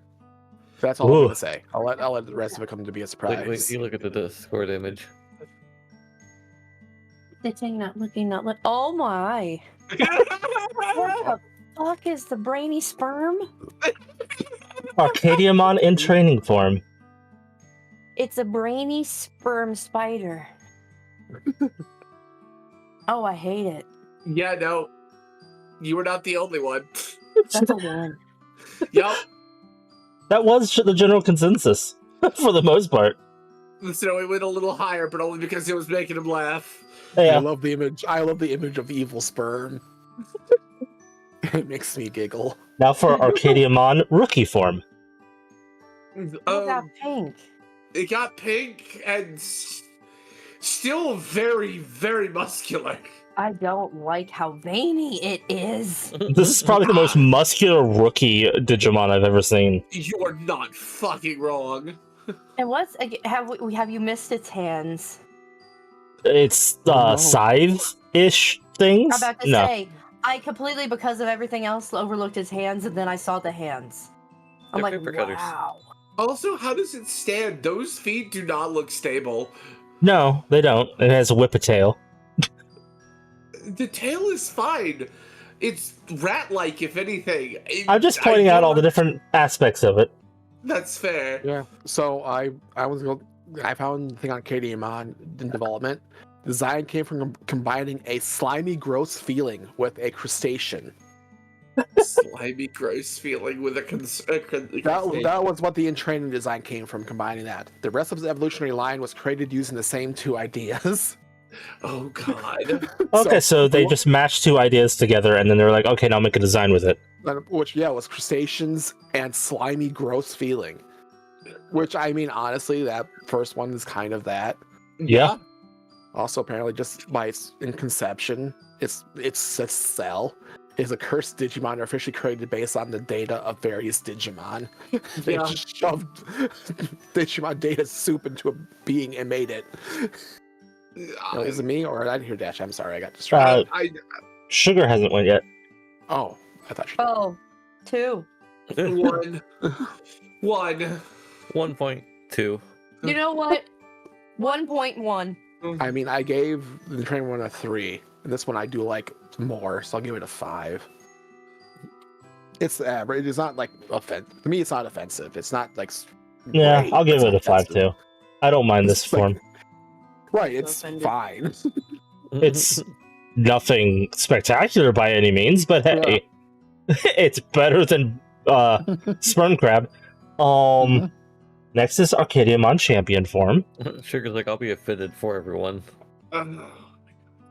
That's all I'm Ooh. going to say. I'll let the rest of it come to be a surprise. Wait, you look at the Discord image. Sitting, not looking, not look. Oh my! What the fuck is the brainy sperm? Arcadiamon in training form. It's a brainy sperm spider. Oh, I hate it. Yeah, no. You were not the only one. That's a one. Yup. That was the general consensus for the most part. So it went a little higher, but only because it was making him laugh. I Yeah. love the image. I love the image of evil sperm. It makes me giggle. Now for Arcadiamon rookie form. What about pink? It got pink and still very, very muscular. I don't like how veiny it is. This is probably the most muscular rookie Digimon I've ever seen. You are not fucking wrong. And what's have you missed its hands? It's No. scythe-ish things. I'm about to No. say, I completely, because of everything else, overlooked its hands, and then I saw the hands. I'm They're like, paper cutters. wow. Also, how does it stand? Those feet do not look stable. No, they don't. It has a whip tail. the tail is fine. It's rat-like, if anything. I'm just pointing out all the different aspects of it. That's fair. Yeah. So I found the thing on KDMon in development. Design came from combining a slimy, gross feeling with a crustacean. Slimy, gross feeling with a That was what the entraining design came from, combining that. The rest of the evolutionary line was created using the same two ideas. Oh god. Okay, so they just matched two ideas together, and then they're like, okay, now make a design with it. Which, yeah, was crustaceans and slimy, gross feeling. Which, I mean, honestly, that first one is kind of that. Yeah. Also, apparently, just by in conception, it's a cell. Is a cursed Digimon officially created based on the data of various Digimon. They just shoved Digimon data soup into a being and made it. Is it me or did I hear Dash? I'm sorry, I got distracted. Sugar hasn't went yet. Oh, I thought she. Oh, 2. 1. 1.2. You know what? 1.1. I mean, I gave the training one a 3, and this one I do like more, so I'll give it a 5. It's average. It's not like offensive. To me, it's not offensive. It's not like. Yeah, great, I'll give but it a it's 5 too. I don't mind this It's like- form. Right, it's Offended. fine. It's nothing spectacular by any means, but hey, it's better than Sperm Crab. Next is Arcadiamon Champion form. Sugar's like, I'll be a fitted for everyone.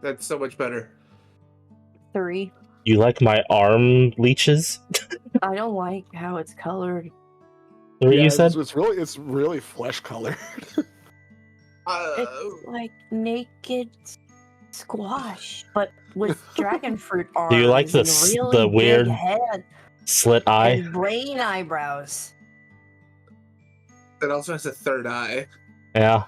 That's so much better. 3. You like my arm leeches? I don't like how it's colored. 3, you it's- said? It's really flesh colored. It's like naked squash, but with dragon fruit arms. Do you like the and really the weird big head slit eye? and brain eyebrows? It also has a third eye. Yeah.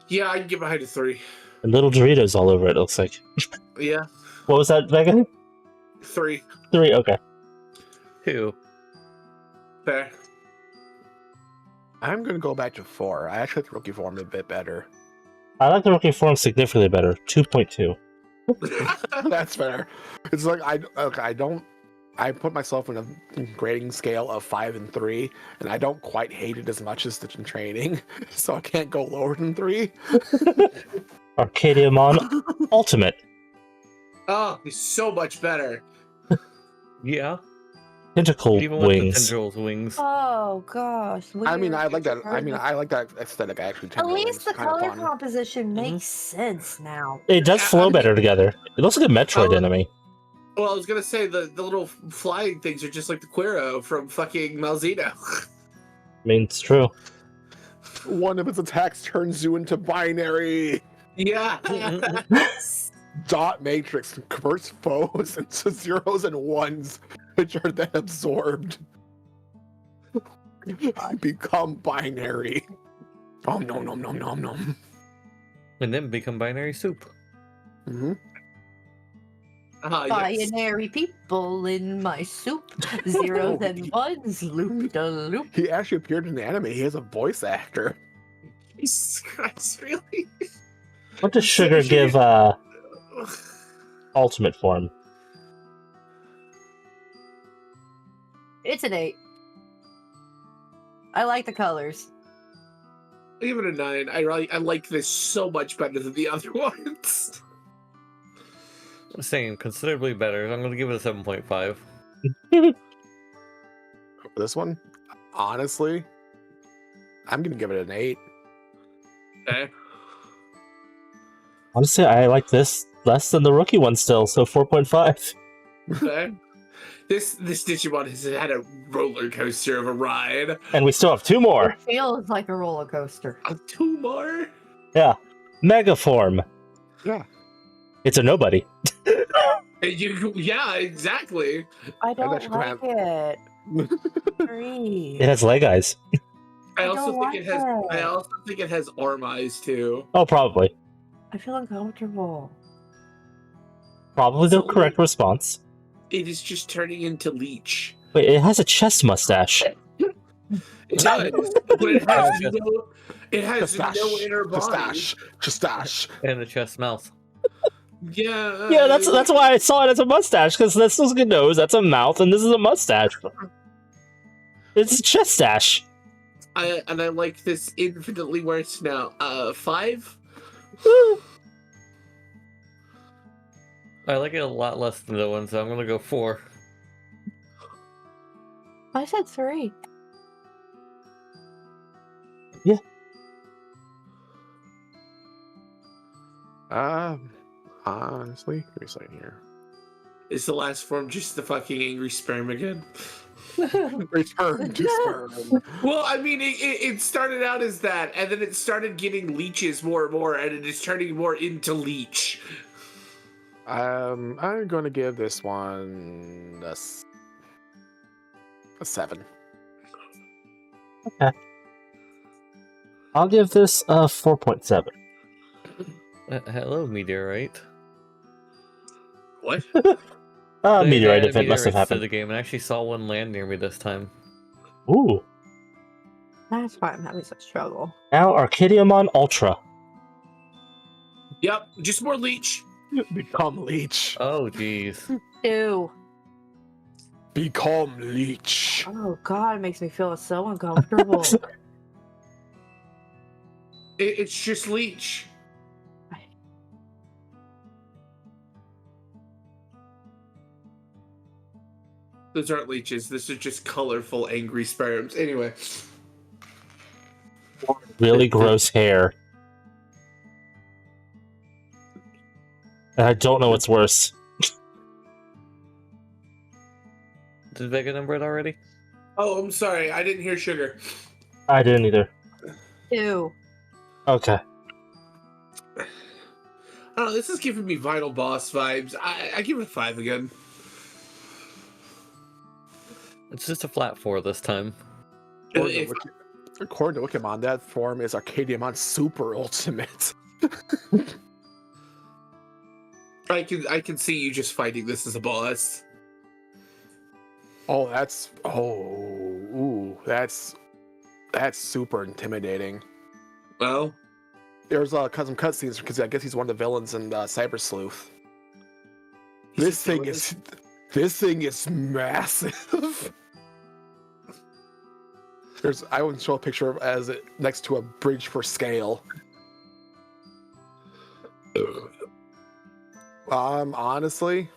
Yeah, I can give behind a 3. And little Doritos all over it, looks like. Yeah, What was that, Vega? 3. 3, okay. 2. Fair. I'm gonna go back to 4. I actually like the rookie form a bit better. I like the rookie form significantly better. 2.2. That's fair. It's like I put myself in a grading scale of 5 and 3, and I don't quite hate it as much as the training, so I can't go lower than 3. Arcadiamon Ultimate. Oh, it's so much better. Yeah. Tentacle Even with the wings. tendrils wings. Oh gosh. I mean, weird. I like that. I mean, I like that aesthetic. I actually At tend to least the kind of color fun. composition makes sense now. It does Yeah, flow I mean- better together. It looks like a Metroid enemy. Well, I was gonna say the little flying things are just like the Quero from fucking Malzeno. I mean, it's true. One of its attacks turns you into binary. Yeah. Dot matrix converts foes into zeros and ones, which are then absorbed. I become binary. Oh no no no no no. And then become binary soup. Mm-hmm. Yes. Binary people in my soup. Zeros and ones, loop de loop. He actually appeared in the anime. He has a voice actor. Jesus Christ, really? What does Sugar give Ultimate form? It's an 8. I like the colors. I give it a 9. I like this so much better than the other ones. I'm saying considerably better. I'm going to give it a 7.5. For this one, honestly, I'm gonna give it an 8. Okay. Honestly, I like this less than the rookie one still, so 4.5. Okay. This Digimon has had a roller coaster of a ride. And we still have 2 more. It feels like a roller coaster. 2 more? Yeah. Mega form. Yeah. It's a nobody. Yeah, exactly. I don't actually like it. It has leg eyes. I I also don't think like it has. it. I also think it has arm eyes too. Oh, probably. I feel uncomfortable. Probably the correct response. It is just turning into Leech. Wait, it has a chest mustache. It does, but it has no. It has Mustache. no inner body. Mustache. And the chest mouth. Yeah. Yeah, that's why I saw it as a mustache, because this is a nose, that's a mouth, and this is a mustache. It's a chest stash. I like this infinitely worse now. 5. I like it a lot less than the one, so I'm gonna go 4. I said 3. Yeah. Honestly, give me a second here. Is the last form just the fucking angry sperm again? Return to sperm. Well, I mean, it started out as that, and then it started getting leeches more and more, and it is turning more into leech. I'm going to give this one a 7. Okay. I'll give this a 4.7. Hello, meteorite. What? Meteorite They added event must have meteorites to happened. the game, and I actually saw one land near me this time. Ooh. That's why I'm having such trouble. Now Arcadiamon Ultra. Yep, just more leech. Become leech. Oh, jeez. Ew. Become leech. Oh god, it makes me feel so uncomfortable. It's just leech. Those aren't leeches. This is just colorful, angry sperms. Anyway. Really gross hair. And I don't know what's worse. Did Vega number it already? Oh, I'm sorry. I didn't hear sugar. I didn't either. Ew. Okay. I don't know. This is giving me Vital Boss vibes. I give it a 5 again. It's just a flat 4 this time. According to Wikimon, that form is Arcadiamon Super Ultimate. I can see you just fighting this as a boss. Oh, that's super intimidating. Well, There's some cutscenes because I guess he's one of the villains in Cyber Sleuth. This thing is massive. I would show a picture of as it next to a bridge for scale. Honestly,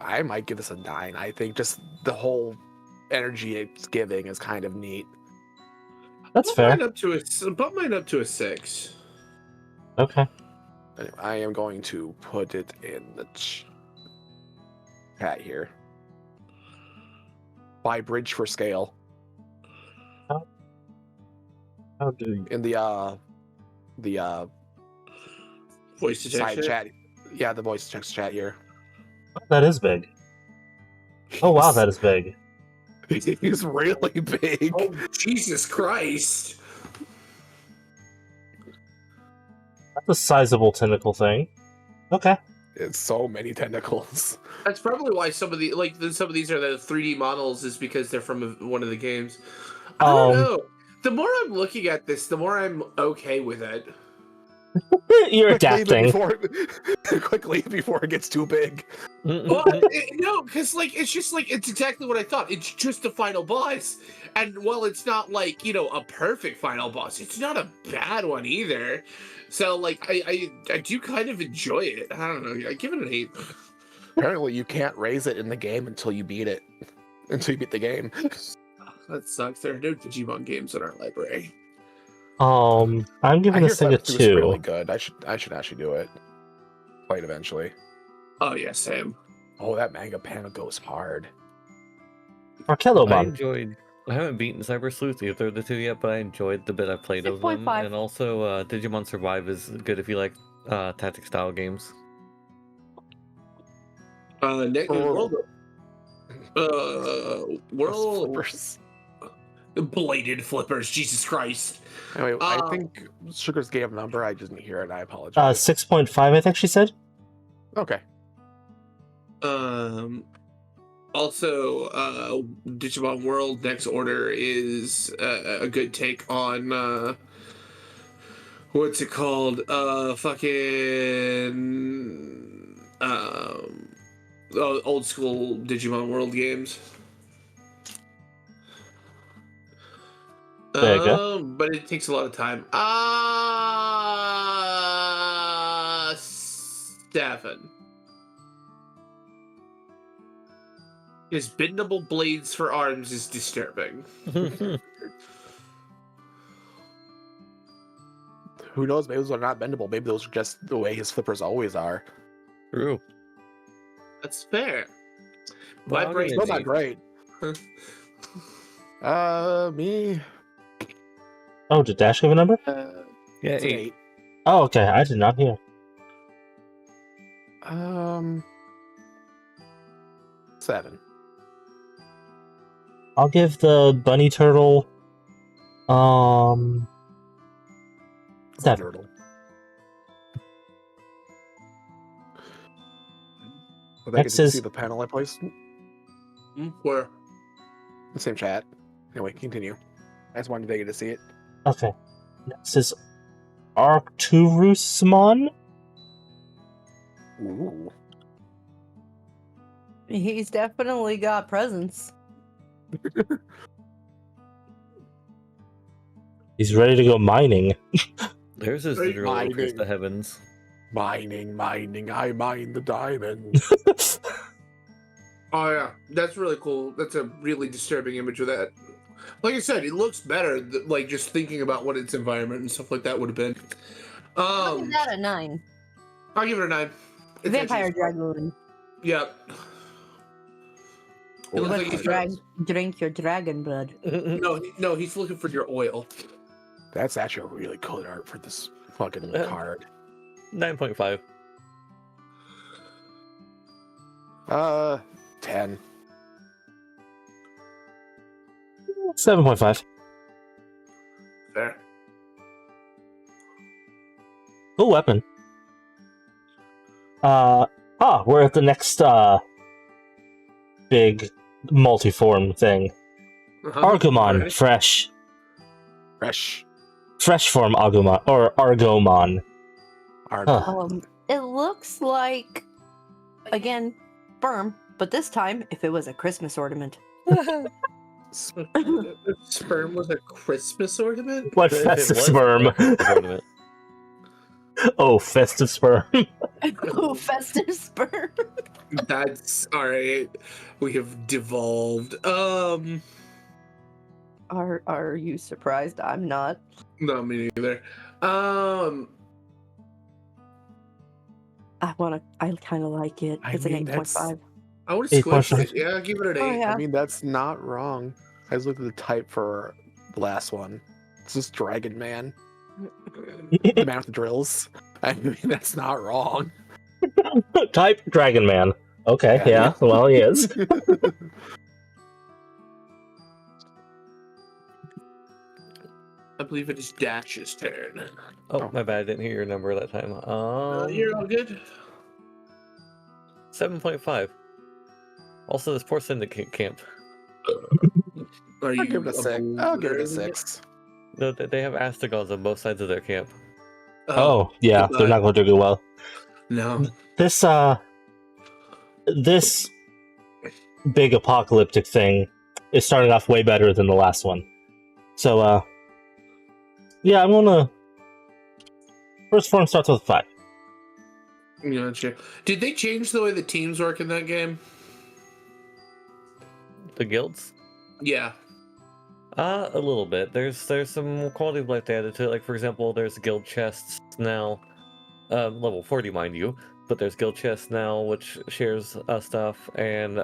I might give this a 9. I think just the whole energy it's giving is kind of neat. That's bump fair. mine up to a 6. Okay. Anyway, I am going to put it in the chat here. By bridge for scale. How do you... In the Voice side detection. chat. Yeah, the voice text chat here. Oh, that is big. Oh wow, that is big. He's really big. Oh, Jesus Christ. That's a sizable tentacle thing. Okay. It's so many tentacles. That's probably why some of these are the 3D models, is because they're from one of the games. I don't know. The more I'm looking at this, the more I'm okay with it. You're adapting. Quickly before it gets too big. Well, no, because it's exactly what I thought. It's just the final boss, and while it's not a perfect final boss, it's not a bad one either. So I do kind of enjoy it. I don't know. I give it an 8. Apparently, you can't raise it in the game until you beat it. Until you beat the game. That sucks. There are no Digimon games in our library. I'm giving this thing a 2. It's really good. I should actually do it. Quite eventually. Oh yeah, same. Oh, that manga panel goes hard. Archelomon. I haven't beaten Cyber Sleuth either of the two yet, but I enjoyed the bit I played of them. 6.5. And also, Digimon Survive is good if you like tactic style games. World Flippers. bladed flippers. Jesus Christ. Anyway, I think Sugar's gave a number. I didn't hear it. I apologize. 6.5, I think she said. Okay. Also, Digimon World Next Order is a good take on what's it called? Old school Digimon World games. There you go. But it takes a lot of time. 7. His bendable blades for arms is disturbing. Who knows? Maybe those are not bendable. Maybe those are just the way his flippers always are. True. That's fair. Well, My I'm brain gonna Still not great. Me. Oh, did Dash give a number? Yeah, It's an 8. Oh, okay. I did not hear. 7. I'll give the bunny turtle 7. Turtle. Well, they Next can is- see the panel I placed in Where? the same chat. Anyway, continue. I just wanted to get to see it. Okay. Next is Arcturusmon. Ooh. He's definitely got presence. He's ready to go mining. There's his Great literal mining. curse to heavens. Mining, I mine the diamond. Oh yeah, that's really cool. That's a really disturbing image of that. Like I said, it looks better. Like just thinking about what its environment and stuff like that would have been. I'll give that a 9. I'll give it a 9. It's Vampire actually- Dragoon. Yeah. It looks like he's trying- Drink your dragon blood. No, he's looking for your oil. That's actually a really cool art for this fucking card. 9.5. 10. 7.5. Fair. Cool weapon. We're at the next big multiform thing. Argomon, Alright. fresh form Agumon or Argomon. Art. Huh. It looks like, again, sperm, but this time if it was a Christmas ornament. Sperm was a Christmas ornament? What If it festive was sperm? a Christmas ornament. Oh, festive sperm. Oh, festive sperm. That's alright. We have devolved. Are you surprised? I'm not. No, me neither. I kind of like it. I It's an mean, that's- 8.5. I would have squished 8.5. it. Yeah, give it an 8. Oh, yeah. I mean, that's not wrong. I just looked at the type for the last one. It's just Dragon Man. The man with the drills. I mean, that's not wrong. Type Dragon Man. Okay, Yeah. yeah. Well, he is. I believe it is Dash's turn. Oh, my bad. I didn't hear your number that time. You're all good. 7.5. Also, this poor syndicate camp. Are I'll give it a 6. I'll give it a 6. They have Astigons on both sides of their camp. Oh, yeah. goodbye. They're not going to do well. No. This big apocalyptic thing is starting off way better than the last one. So, yeah, I'm gonna... First form starts with 5. Gotcha. Did they change the way the teams work in that game? The guilds? Yeah. A little bit. There's some quality of life they added to it. Like, for example, there's guild chests now. Level 40, mind you. But there's guild chests now, which shares stuff. And,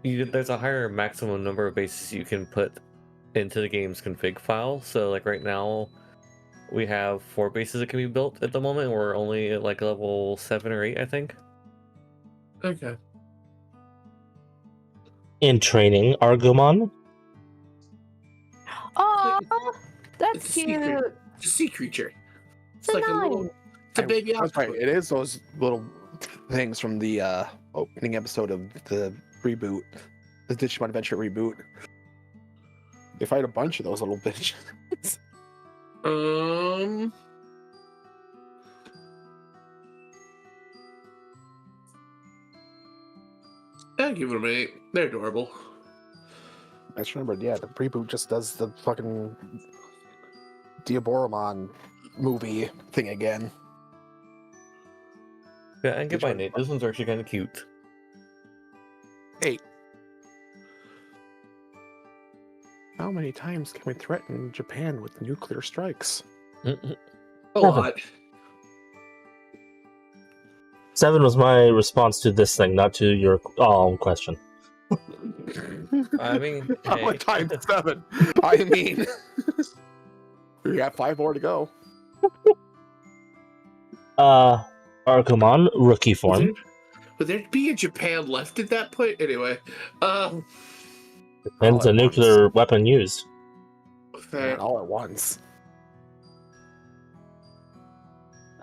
there's a higher maximum number of bases you can put into the game's config file. So, like, right now, we have 4 bases that can be built at the moment. We're only at, like, level 7 or 8, I think. Okay. In training, Argomon. Oh, It's that's a secret. cute. It's a sea creature. It's a like a 9. little. It's a baby That's right. octopus. It is those little things from the opening episode of the reboot, the Digimon Adventure reboot. They fight a bunch of those little bitches. I'll give them an 8. They're adorable. I just remembered, yeah, the reboot just does the fucking Diaboromon movie thing again. Yeah, and get by Nate. This one's actually kind of cute. 8. How many times can we threaten Japan with nuclear strikes? A lot. 7 was my response to this thing, not to your question. I mean, How hey. many times 7? I mean, we got 5 more to go. Argomon, rookie form. Would there be a Japan left at that point? Anyway. Depends on nuclear weapon used. Man, all at once.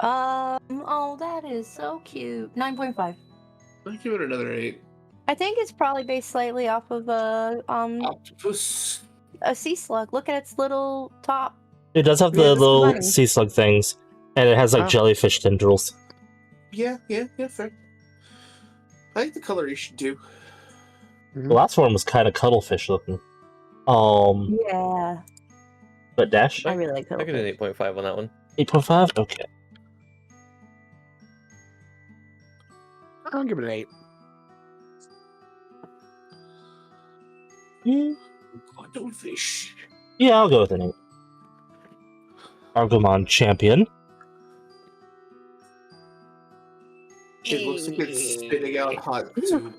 Oh, that is so cute. 9.5. I'll give it another 8. I think it's probably based slightly off of Octopus. a sea slug. Look at its little top. It does have Yeah, the this is little funny. sea slug things, and it has like jellyfish tendrils. Yeah, fair. I like the coloration too. The last one was kind of cuttlefish looking. Yeah, But Dash? I really like I that. get an 8.5 on that one. 8.5? Okay. I'll give it an 8. Quantumfish. Yeah, I'll go with an 8. Argomon champion. It looks like it's spitting out hot soup.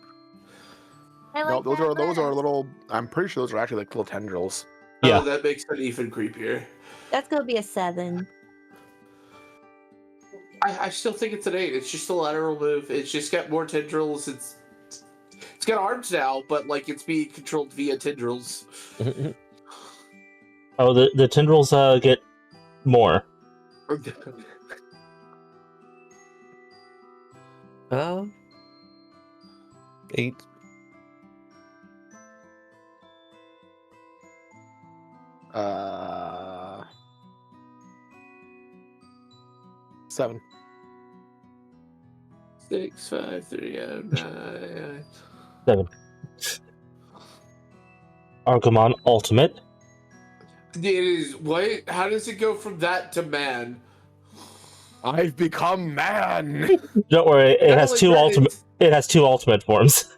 I No, like those are little. I'm pretty sure those are actually like little tendrils. Yeah. Oh, that makes it even creepier. That's gonna be a 7. I still think it's an 8. It's just a lateral move. It's just got more tendrils. It's got arms now, but like it's being controlled via tendrils. Oh, the tendrils get more. 8. Uh, 7. 6, 5, 3, 9. 7. Argomon ultimate. It is what? How does it go from that to man? I've become man. Don't worry, it Not has only two that, ultimate. It has 2 ultimate forms.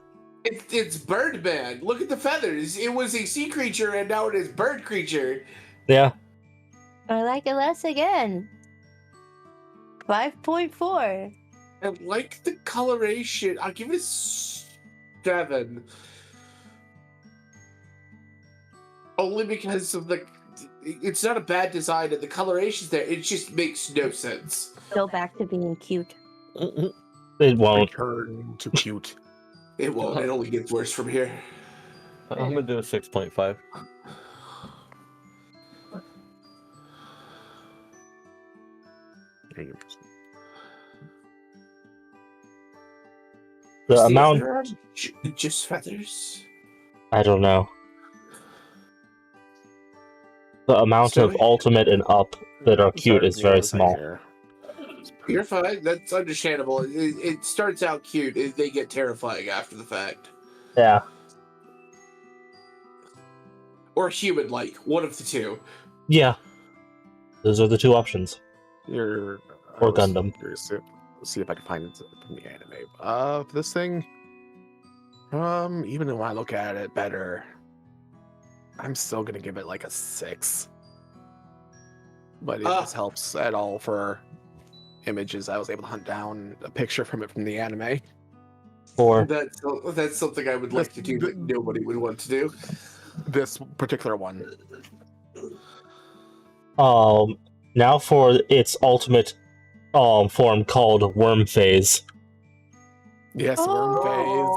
It's Birdman. Look at the feathers. It was a sea creature, and now it is bird creature. Yeah. I like it less again. 5.4. I like the coloration. I'll give it a 7. Only because of the. It's not a bad design, and the coloration's there. It just makes no sense. Go back to being cute. It won't. Return to cute. It won't. It only gets worse from here. I'm gonna do a 6.5. The amount. Just feathers. I don't know. The amount of ultimate and up that are cute is very small. You're fine. That's understandable. It starts out cute. They get terrifying after the fact. Yeah. Or human-like. One of the two. Yeah. Those are the 2 options. Or Gundam. Let's see if I can find it from the anime. This thing, even when I look at it better, I'm still gonna give it like a 6. But it just helps at all for images. I was able to hunt down a picture from it from the anime. 4. That's something I would like to do that nobody would want to do. This particular one. Now for its ultimate form called Worm Phase. Yes, Worm Phase.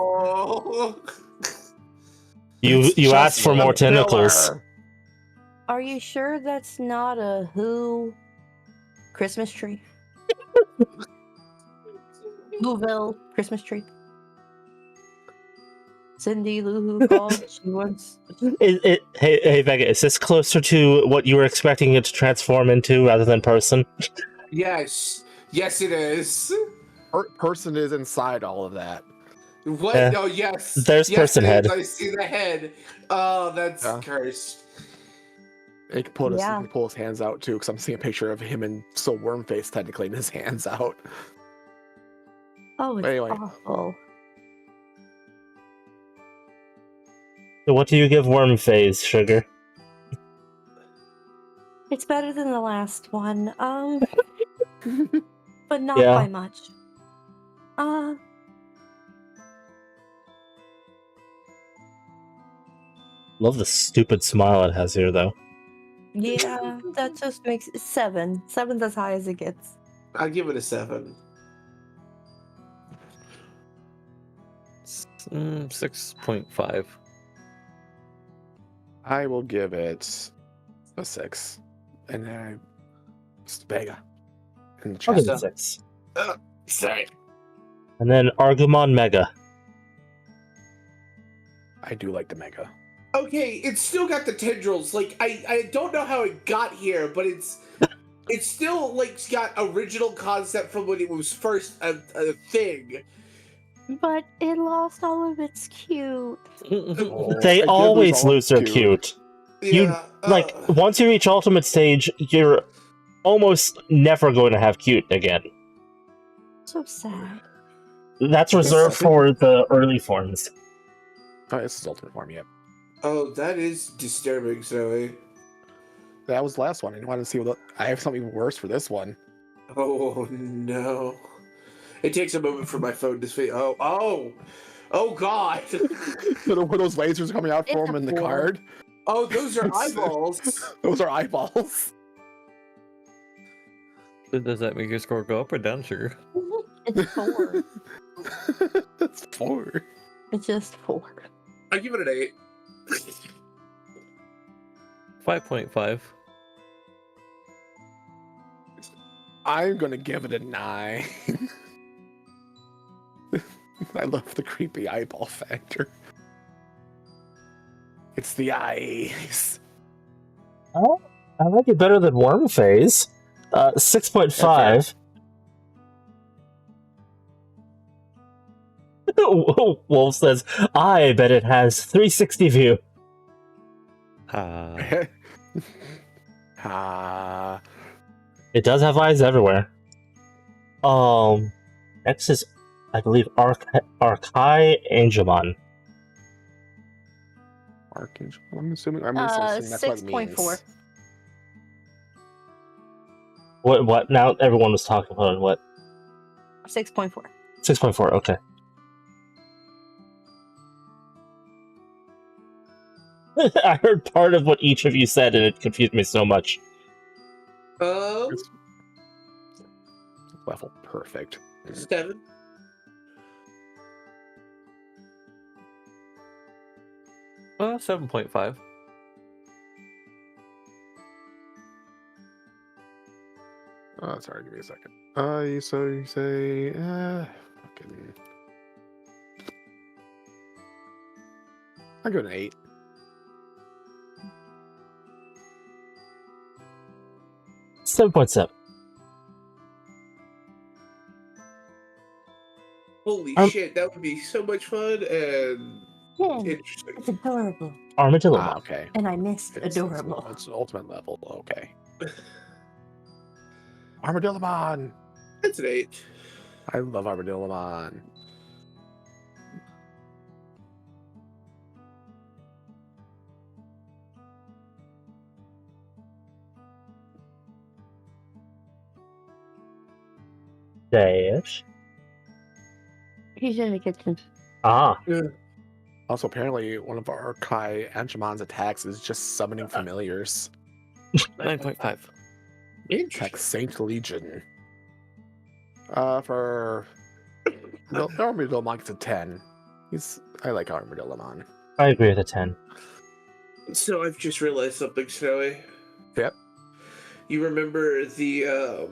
You asked for more tentacles. Are you sure that's not a Who Christmas tree? Louisville Christmas tree. Cindy Lou Who called. She wants. Hey, Vega, is this closer to what you were expecting it to transform into rather than person? Yes, yes, it is. Person is inside all of that. What? Oh, yes. There's Yes, person it head. is. I see the head. Oh, that's Yeah. cursed. He can pull his hands out too, because I'm seeing a picture of him and still worm face technically in his hands out. Oh, it's Anyway. awful. So what do you give Worm Phase, Sugar? It's better than the last one. But not Yeah. by much. Love the stupid smile it has here, though. Yeah, that just makes it 7. 7's as high as it gets. I'll give it a 7. 6.5. I will give it a 6. And then Vega. In the I'll give chest. it 6. Sorry. And then Argumon Mega. I do like the Mega. Okay, it's still got the tendrils. Like, I don't know how it got here, but it's still like got original concept from when it was first a thing. But it lost all of its cute. They always lose their cute. Yeah, Once you reach Ultimate Stage, you're almost never going to have cute again. So sad. That's reserved for the early forms. Oh, this is Ultimate Form, yep. Oh, that is disturbing, Zoe. That was the last one. I wanted to see what I have something even worse for this one. Oh no! It takes a moment for my phone to see. Oh God! Were those lasers coming out for him in the card? Oh, those are eyeballs. Those are eyeballs. Does that make your score go up or down, Sugar? It's 4. That's 4. It's just 4. I give it an 8. 5.5. I'm gonna give it a 9. I love the creepy eyeball factor. It's the eyes. Oh, I like it better than Worm Phase. 6.5. Wolf says, I bet it has 360 view. It does have eyes everywhere. Next is, I believe, Archai Angemon. Archangel. I'm assuming that's what it means. 6.4. What? Now everyone was talking about what? 6.4. 6.4, okay. I heard part of what each of you said and it confused me so much. Level perfect. 7. 7.5. Sorry, give me a second. So you say, fucking. I go an 8. $7.7. Holy shit, that would be so much fun and interesting. It's adorable. Armadillo. Okay. And I missed adorable. It's ultimate level. Okay. Armadillomon! That's an 8. I love Armadillomon. Dash. He's in the kitchen. Ah. Also, apparently, one of our Kai Angemon's attacks is just summoning familiars. 9.5. Like Saint Legion. For Armadillomon gets a 10. I like Armadillomon. I agree with a 10. So I've just realized something, Snowy. Yep. You remember the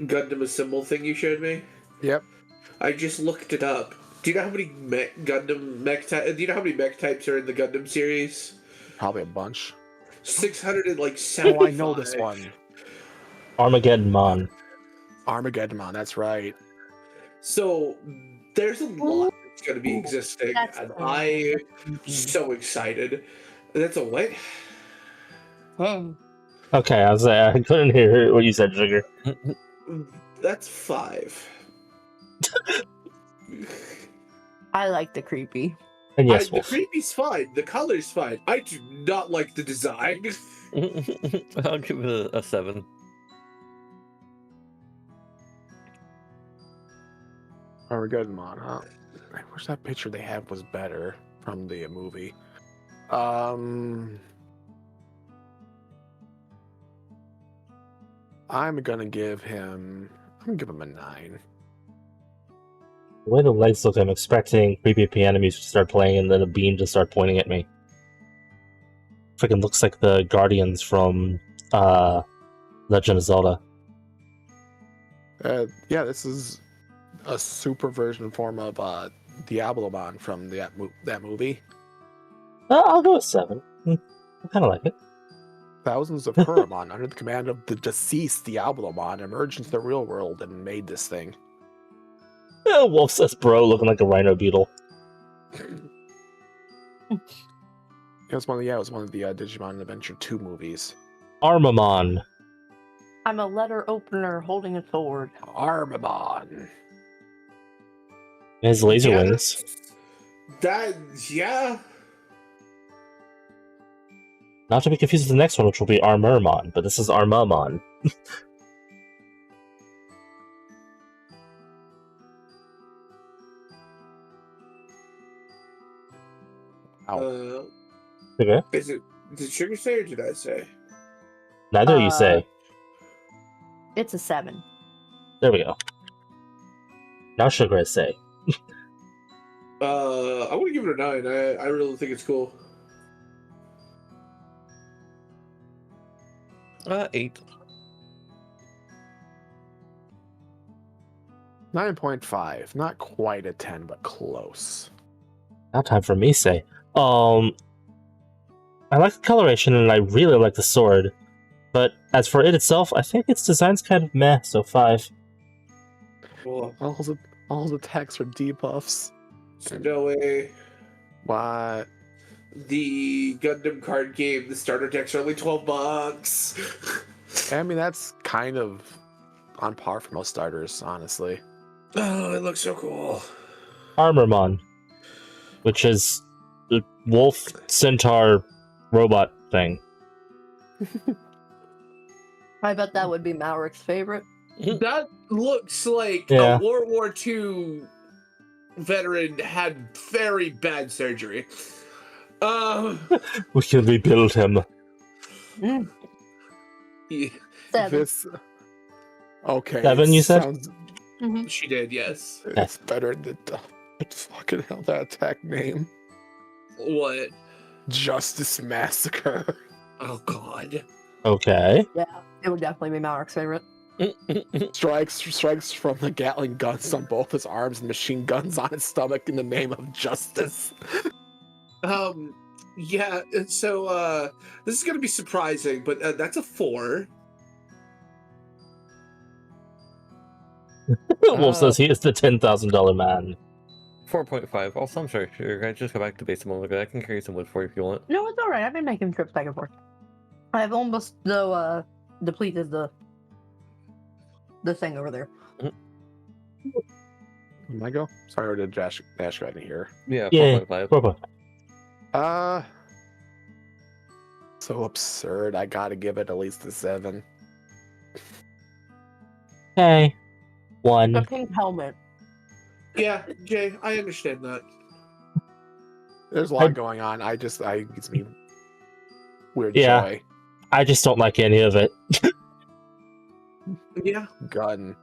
Gundam symbol thing you showed me? Yep. I just looked it up. Do you know how many Do you know how many mech types are in the Gundam series? Probably a bunch. 675. Oh, I know this one. Armageddon Mon. Armageddon, that's right. So there's a lot that's going to be existing, That's and cool. I'm so excited. That's a what? Okay, I couldn't hear what you said, Sugar. That's 5. I like the creepy. And yes, The Wolf. creepy's fine. The color's fine. I do not like the design. I'll give it a 7. Armageddon, huh? I wish that picture they had was better from the movie. I'm gonna give him a 9. The way the legs look, I'm expecting creepy enemies to start playing and then a beam to start pointing at me. Freaking looks like the Guardians from Legend of Zelda. Yeah, this is a super version form of Diabolomon from that movie. I'll go with 7. I kind of like it. Thousands of Kuramon under the command of the deceased Diabolomon emerged into the real world and made this thing. Wolf says bro, looking like a rhino beetle. It was one of the Digimon Adventure 2 movies. Armamon. I'm a letter opener holding a sword. Armamon. His laser wings. Yeah. Not to be confused with the next one, which will be Armormon, but this is Armamon. Okay. Did Sugar say or did I say? Neither you say. It's a 7. There we go. Now Sugar is say. I want to give it a 9. I really think it's cool. 8. 9.5. Not quite a 10, but close. Now time for me say. I like the coloration and I really like the sword, but as for it itself, I think its design's kind of meh, so 5. Cool. All the text are debuffs. No way. What? The Gundam card game, the starter decks are only $12. I mean, that's kind of on par for most starters, honestly. Oh, it looks so cool. Armormon, which is the wolf centaur robot thing. I bet that would be Malric's favorite. That looks like Yeah. a World War II veteran had very bad surgery. We can rebuild him. Mm. Yeah, 7. This. Okay. 7, you said? Mhm. she did, yes. It's better than the fucking hell that attack name. What? Justice Massacre. Oh, God. Okay. Yeah, it would definitely be Malric's favorite. Strikes from the Gatling guns on both his arms and machine guns on his stomach in the name of justice. Yeah, so, this is gonna be surprising, but that's a 4. Wolf says he is the $10,000 man. 4.5. Also, I'm sure I just go back to base a moment ago. I can carry some wood for you if you want. No, it's alright. I've been making trips back and forth. I've almost, though, depleted the thing over there. I go? Sorry, or did Dash go in here? Yeah, Yeah. 4.5. So absurd. I gotta give it at least a 7. Okay. The 1. pink helmet. Yeah, Jay, I understand that. There's a lot going on. It gives me weird Yeah. joy. I just don't like any of it. Yeah. Gun.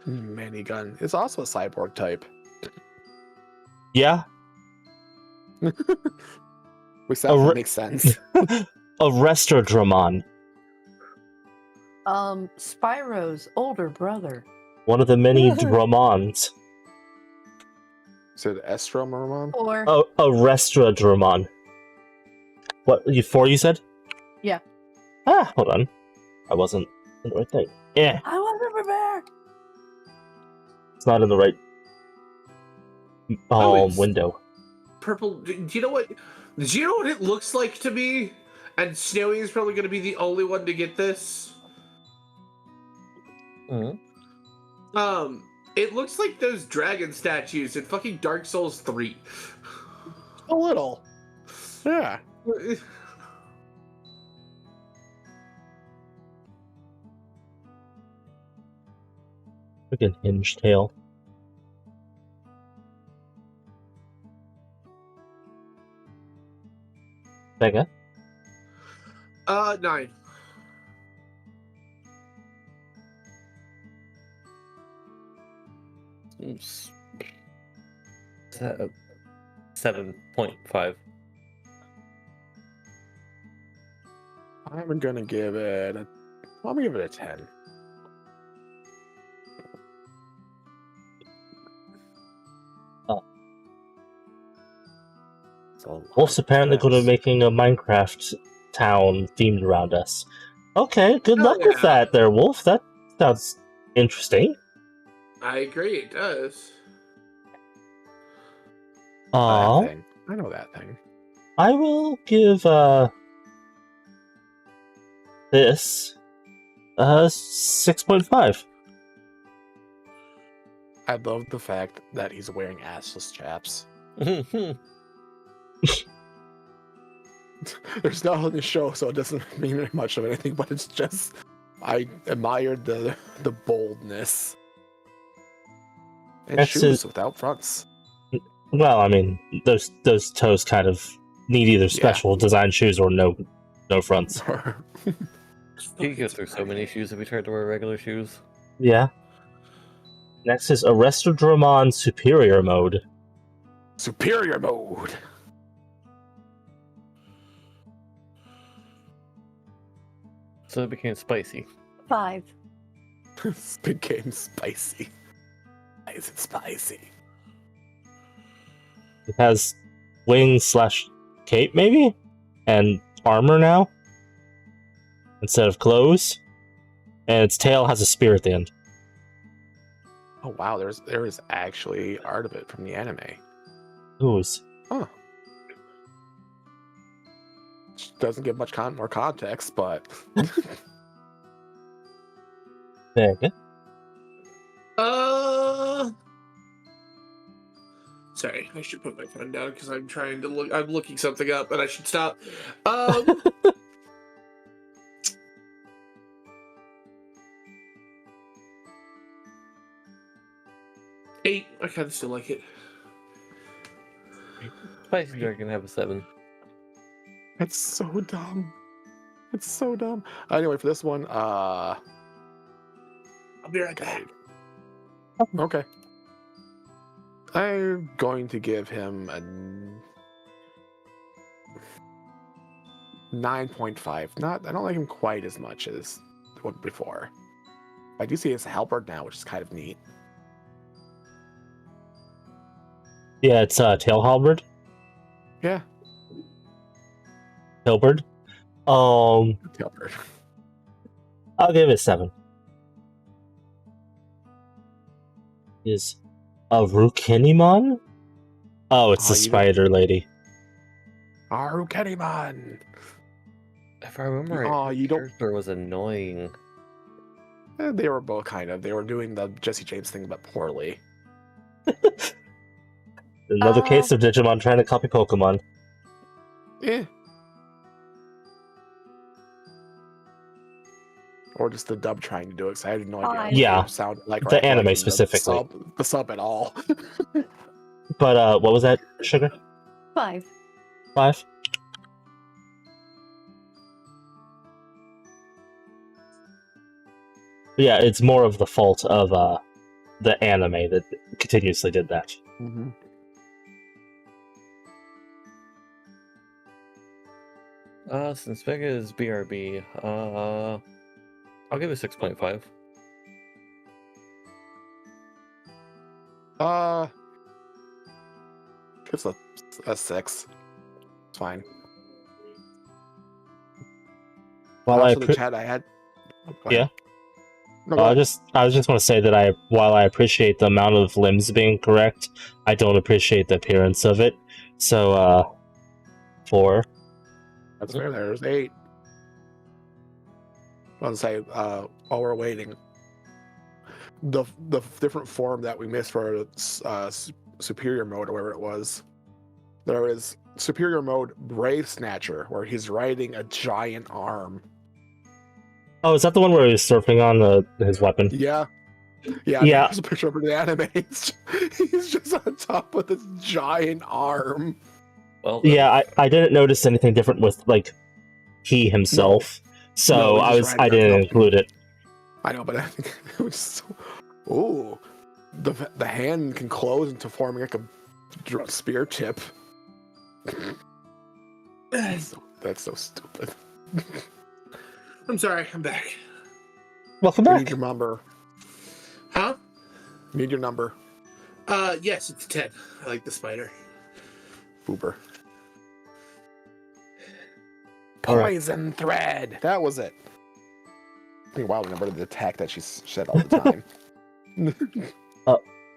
Minigun. It's also a cyborg type. Yeah. Which that makes sense. A Restrodramon. Spyro's older brother. One of the many Dramons. Is it Estromon? Or Oh, a Restra Dramon. What, 4 you said? Yeah. Ah, hold on. I wasn't in the right thing. Yeah, I wasn't prepared. it's not in the right it's- window. Purple. Do you know what? Do you know what it looks like to me? And Snowy is probably going to be the only one to get this. It looks like those dragon statues in fucking Dark Souls 3. A little. Yeah. Freaking hinge tail. Vega? 9. Oops. 7.5. I'm gonna give it a 10. Wolf's apparently going to be making a Minecraft town themed around us. Okay, good luck with that there, Wolf. That sounds interesting. I agree, it does. Oh, That thing. I know that thing. I will give this 6.5. I love the fact that he's wearing assless chaps. There's not on the show, so it doesn't mean much of anything, but it's just I admired the boldness. And That's shoes without fronts. Well, I mean, those toes kind of need either special design shoes or no fronts. You go through so many shoes if you tried to wear regular shoes. Yeah. Next is Arrestodramon Superior Mode. Superior mode. So it became spicy. 5. This became spicy. Why is it spicy? It has wings / cape, maybe? And armor now? Instead of clothes. And its tail has a spear at the end. Oh wow, there is actually art of it from the anime. Who's? Huh. Doesn't give much more context, but Big. Sorry, I should put my phone down because I'm trying to look. I'm looking something up, and I should stop. 8. I kind of still like it. Spicy Dragon have a 7. it's so dumb. It's so dumb. Anyway, for this one, I'll be right back. okay. I'm going to give him a 9.5. I don't like him quite as much as the one before. I do see his halberd now, which is kind of neat. Yeah, it's tail halberd. Yeah, Halberd. halberd. I'll give it a 7. Is a Rukinimon? Oh, it's the spider lady. Arukenimon! If I remember Oh, right, you the don't- character was annoying. They were both kind of. They were doing the Jesse James thing, but poorly. Another case of Digimon trying to copy Pokemon. Eh. Or just the dub trying to do it, because I had no idea what Yeah, it sounded like. the or anime like specifically. The sub at all. But what was that, Sugar? 5. 5? Yeah, it's more of the fault of the anime that continuously did that. Mm-hmm. Since Vega is BRB, I'll give it 6.5. It's a 6. It's fine. While Also, the chat I had. Oh, go ahead. No, go I ahead. was just want to say that while I appreciate the amount of limbs being correct, I don't appreciate the appearance of it. So 4. That's fair. There's 8. I'll say while we're waiting, the different form that we missed for superior mode or whatever it was, there is superior mode Brave Snatcher where he's riding a giant arm. Oh, is that the one where he's surfing on his weapon? Yeah. Yeah. There's a picture of the anime. He's just on top of this giant arm. Well, Yeah, I didn't notice anything different with like he himself, so I didn't include it. I know, but I think it was so. Ooh, the hand can close into forming like a spear tip. That's so stupid. I'm sorry, I'm back. Welcome I back. need your number. Huh? Need your number. Yes, it's 10. I like the spider. Boober. All right. Poison thread. That was it. I think wow, remember the attack that she said all the time.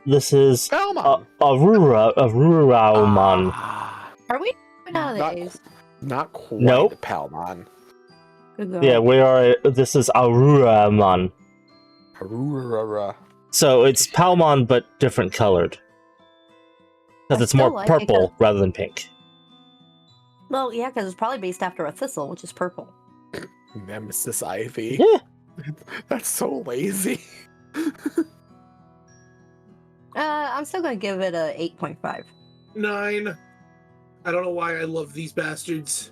This is Palmon. Aruraumon. Are we out of these? Not quite Nope. Palmon. Yeah, we are. This is Aruraumon. Arurara. So it's Palmon, but different colored. Because I it's more still like it purple rather than pink. Well, yeah, because it's probably based after a thistle, which is purple. Nemesis Ivy. Yeah. That's so lazy. I'm still gonna give it a 8.5. 9. I don't know why I love these bastards.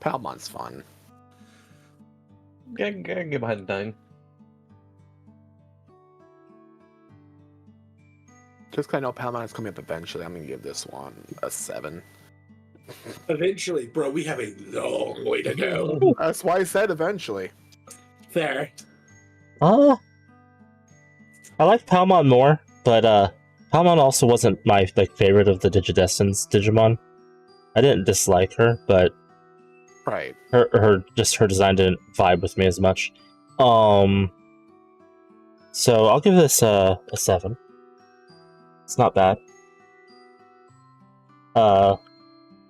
Palmon's fun. Yeah, give it a 9. Just because I know Palmon is coming up eventually, I'm gonna give this one a 7. Eventually, bro, we have a long way to go. That's why I said eventually. Fair. I like Palmon more, but Palmon also wasn't my favorite of the Digidestined Digimon. I didn't dislike her, but Right. her design didn't vibe with me as much. So I'll give this a 7. It's not bad.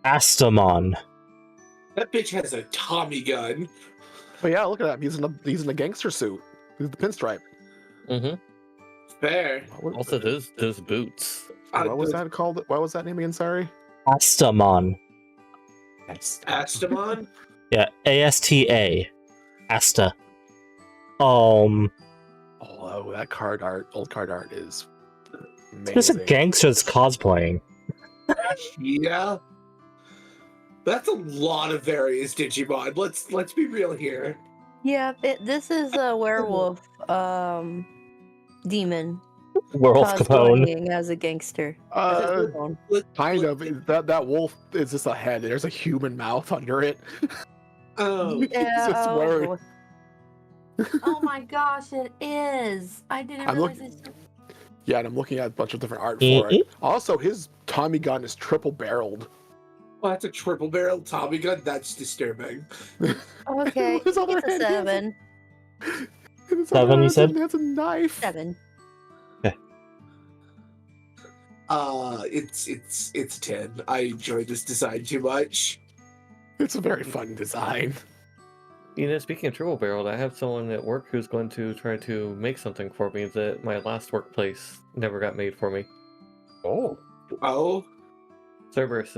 Astamon. That bitch has a Tommy gun. But yeah, look at that. He's in a gangster suit. He's the pinstripe. Mm-hmm. Fair. Also, those boots. What was that called? What was that name again? Sorry. Astamon. Astamon? Yeah, Asta. Asta. Oh, that card art, old card art is amazing. There's a gangster that's cosplaying. Yeah. That's a lot of various Digimon. Let's be real here. Yeah, this is a werewolf demon Werewolf Capone. cosplaying as a gangster. Kind of. That wolf is just a head. There's a human mouth under it. Oh. Yeah. It's just weird. Oh my gosh, it is. I didn't realize it's. Yeah, and I'm looking at a bunch of different art for it. Also, his Tommy gun is triple barreled. Oh, that's a triple barrel Tommy gun? That's disturbing. Okay, His other it's a hand 7. 7, you said? That's a knife. 7. It's 10. I enjoy this design too much. It's a very fun design. You know, speaking of triple barreled, I have someone at work who's going to try to make something for me that my last workplace never got made for me. Oh? Cerberus.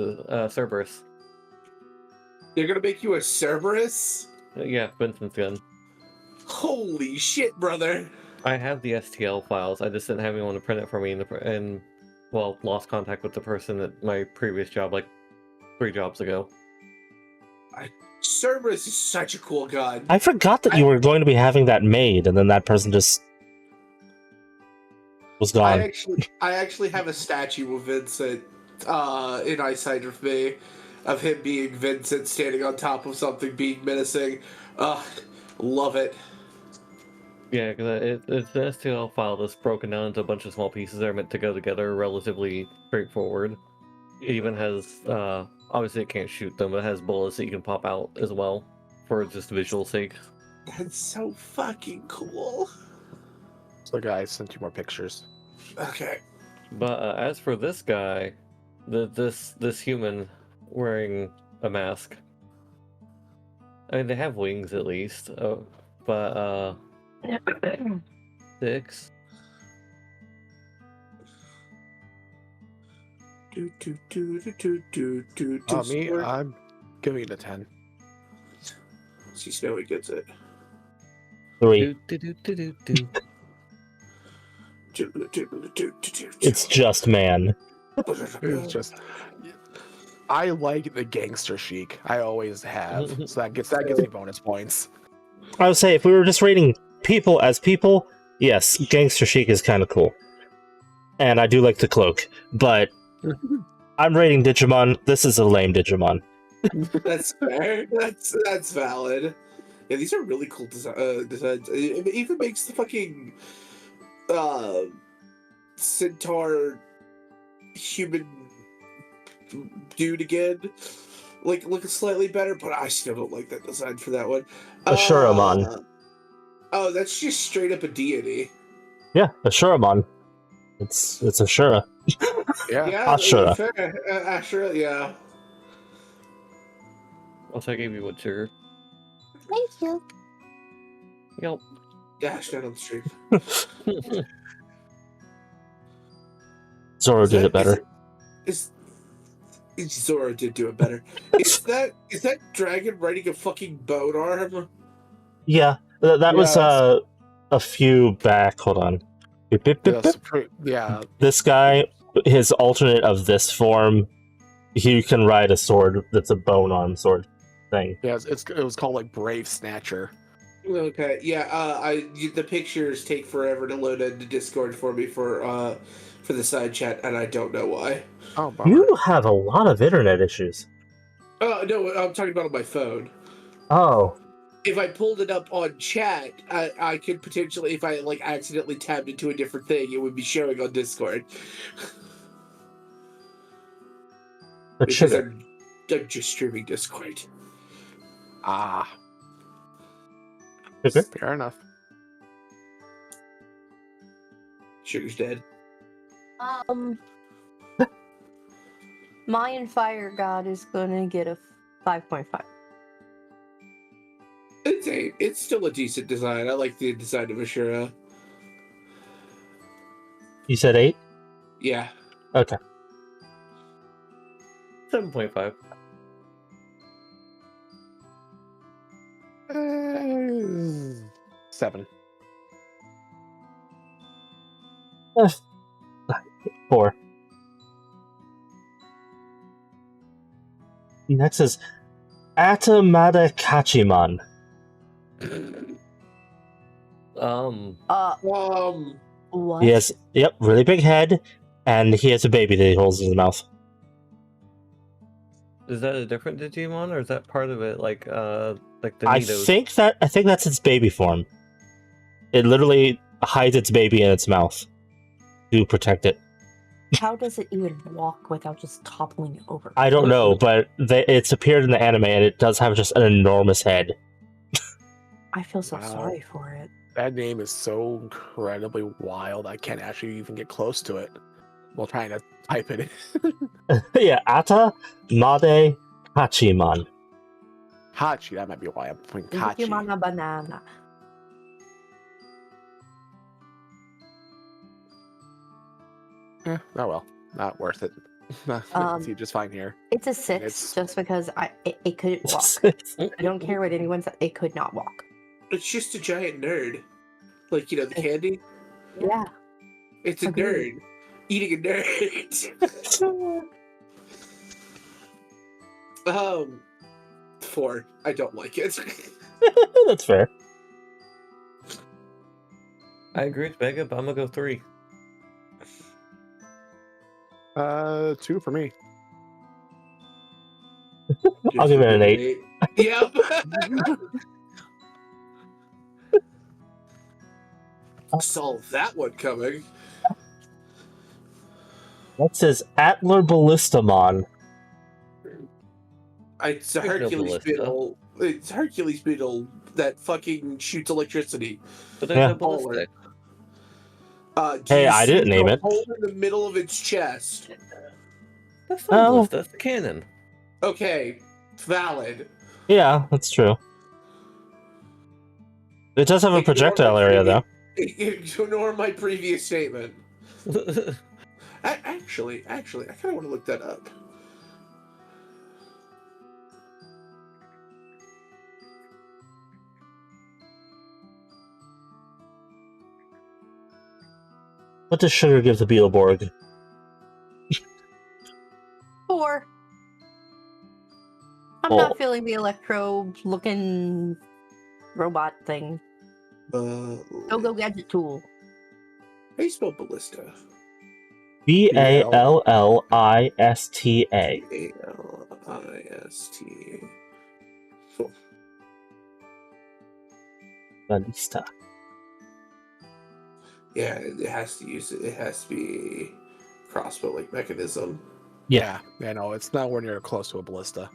They're gonna make you a Cerberus? Yeah, Vincent's gun. Holy shit, brother. I have the STL files. I just didn't have anyone to print it for me, and lost contact with the person at my previous job, like 3 jobs ago. Cerberus is such a cool gun. I forgot that you were going to be having that made, and then that person just was gone. I actually have a statue of Vincent in eyesight of me, of him being Vincent standing on top of something, being menacing. Love it. Yeah, because it's an STL file that's broken down into a bunch of small pieces that are meant to go together relatively straightforward. It even has, obviously it can't shoot them, but it has bullets that you can pop out as well, for just visual sake. That's so fucking cool. So, guys, sent you more pictures. Okay. But as for this guy, this human wearing a mask, I mean, they have wings at least, but 6. Me, I'm giving it a 10. See, Snowy gets it. 3. It's just man. It's just, I like the gangster chic. I always have, so that gives me bonus points. I would say if we were just rating people as people, yes, gangster chic is kind of cool, and I do like the cloak. But I'm rating Digimon. This is a lame Digimon. That's fair. That's valid. Yeah, these are really cool designs. It even makes the fucking centaur human dude again look slightly better, but I still don't like that design for that one. Ashuramon. Oh, that's just straight up a deity. Yeah, Ashuramon. It's Ashura. Yeah, Ashura. fair. Ashura, yeah. Also, I gave you one sugar. Thank you. Yep. Yeah, straight on the street. Zoro did it better. Zoro did do it better. Is that dragon riding a fucking bone arm? Yeah, that was a few back. Hold on. Beep, beep, beep, beep. Yeah. This guy, his alternate of this form, he can ride a sword that's a bone arm sword thing. Yeah, it was called like Brave Snatcher. Okay, yeah. The pictures take forever to load into Discord for me for the side chat, and I don't know why. Oh, bummer. You have a lot of internet issues. Oh no, I'm talking about on my phone. Oh. If I pulled it up on chat, I could potentially, if I accidentally tabbed into a different thing, it would be showing on Discord. But because sugar. I'm just streaming Discord. Ah. Sugar? Fair enough. Sugar's dead. Mayan Fire God is gonna get a 5.5. It's still a decent design. I like the design of Ashura. You said 8? Yeah. Okay. 7.5. 7. 4. Next is Atamada Kachimon. What? He has, really big head, and he has a baby that he holds in his mouth. Is that a different Digimon, or is that part of it? Like the I Nidos? think that's its baby form. It literally hides its baby in its mouth to protect it. How does it even walk without just toppling over? I don't know, but it's appeared in the anime, and it does have just an enormous head. I feel so Wow. sorry for it. That name is so incredibly wild. I can't actually even get close to it while trying to type it in. Yeah, Ata Made Hachimon. Hachi, that might be why I'm putting Kachi. Digimon banana. Oh well, not worth it. See, just fine here. It's a 6 It's- just because it couldn't walk. I don't care what anyone said. It could not walk. It's just a giant nerd. Like, the candy? Yeah. It's a Agreed. nerd. Eating a nerd. 4. I don't like it. That's fair. I agree with Mega, but I'm gonna go 3. 2 for me. I'll give it an 8. Yep. Saw that one coming. That says Atler Ballistamon. It's a There's no Hercules ballista. beetle. It's Hercules beetle that fucking shoots electricity. But there's Yeah. no ballista. Do Hey, you I see didn't name the it. hole in the middle of its chest? That's not a Oh. ballista, that's the cannon. Okay, valid. Yeah, that's true. It does have a projectile area, though. Ignore my previous statement. Actually, I kind of want to look that up. What does sugar give the Beetleborg? 4. I'm Oh. not feeling the electro-looking robot thing. Go gadget tool. How do you spell ballista? Ballista. A-L-I-S-T. Cool. Ballista. Yeah, it has to use it. It has to be crossbow-like mechanism. Yeah. No, it's nowhere near close to a ballista.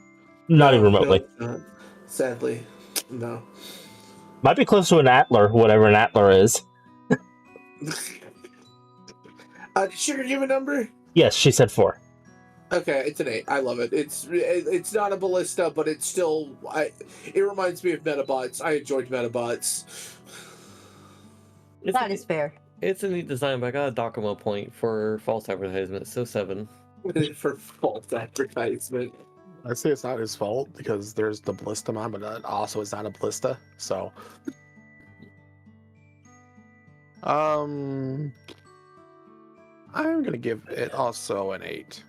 Not even remotely. No, it's not. Sadly, no. Might be close to an Atler, whatever an Atler is. Did Sugar give a number? Yes, she said 4. Okay, it's an 8. I love it. It's not a ballista, but it's still. It reminds me of Metabots. I enjoyed Metabots. That is fair. It's a neat design, but I got a Docomo point for false advertisement, so 7. For false advertisement. I'd say it's not his fault because there's the Ballistamon, but also it's not a ballista. So, I'm gonna give it also an 8.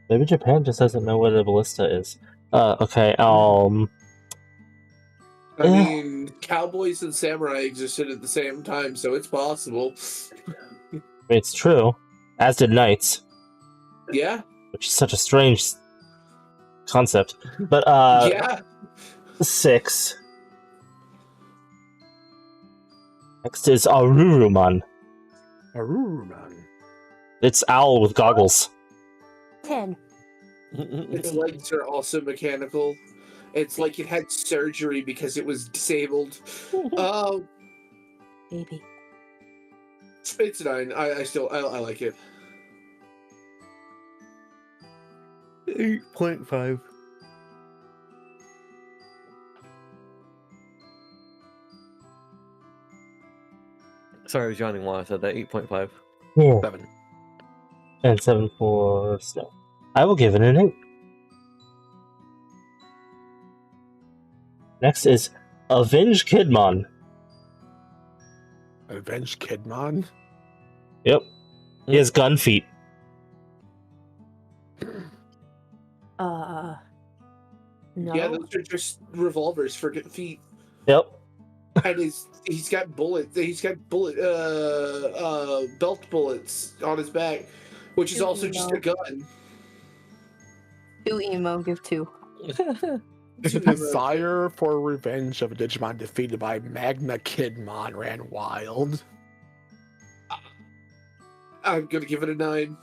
Maybe Japan just doesn't know what a ballista is. Okay, I mean, cowboys and samurai existed at the same time, so it's possible. It's true. As did knights. Yeah. Which is such a strange concept. But, Yeah. 6. Next is Arurumon. Arurumon. It's owl with goggles. 10. Its legs are also mechanical. It's like it had surgery because it was disabled. Baby. It's 9. I still like it. 8.5. Sorry, I was yawning while I said that. 8.5. Yeah. 7. And 7 for Snow. I will give it an 8. Next is Avenge Kidmon. Avenge Kidmon? Yep. He has gun feet. No. Yeah, those are just revolvers for feet. Yep. And he's got bullets. He's got belt bullets on his back, which is also just a gun. 2 emo, give 2. Desire for revenge of a Digimon defeated by Magna Kidmon ran wild. I'm gonna give it a 9.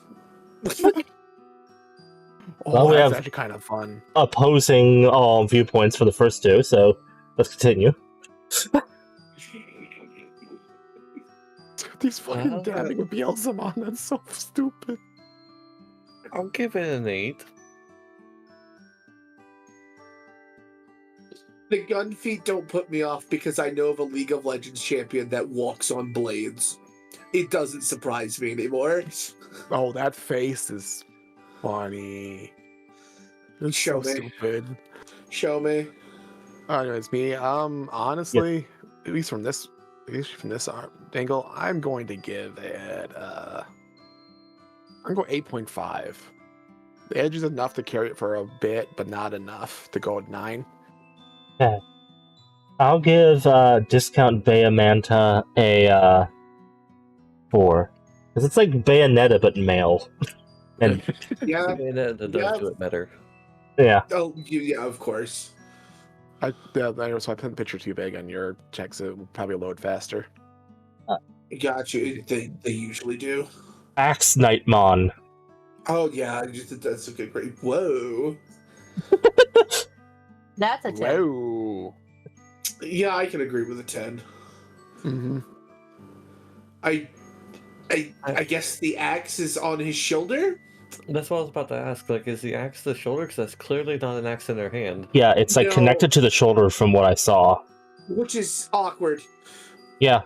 Well, we that's have- actually kind of fun. Opposing viewpoints for the first two, so let's continue. These fucking dabbing with Beelzemon, that's so stupid. I'll give it an 8. The gun feet don't put me off because I know of a League of Legends champion that walks on blades. It doesn't surprise me anymore. Oh, that face is funny. It's Show so me. stupid. Show me. Anyways, me. Honestly, at least from this angle, I'm going to give it. I'm going 8.5. The edge is enough to carry it for a bit, but not enough to go at 9. Okay. I'll give Discount Bayamanta a 4. Because it's like Bayonetta, but male. And Yeah. That does do it better. yeah. Oh, yeah, of course. So I put the picture too big on your checks. It will probably load faster. Got you. They usually do. Axe Nightmon. Oh yeah, that's a good grade. Whoa. That's a 10. Whoa. Yeah, I can agree with a 10. Mm-hmm. I guess the axe is on his shoulder. That's what I was about to ask. Like, is the axe the shoulder? Because that's clearly not an axe in their hand. Yeah, it's like No. connected to the shoulder from what I saw. Which is awkward. Yeah.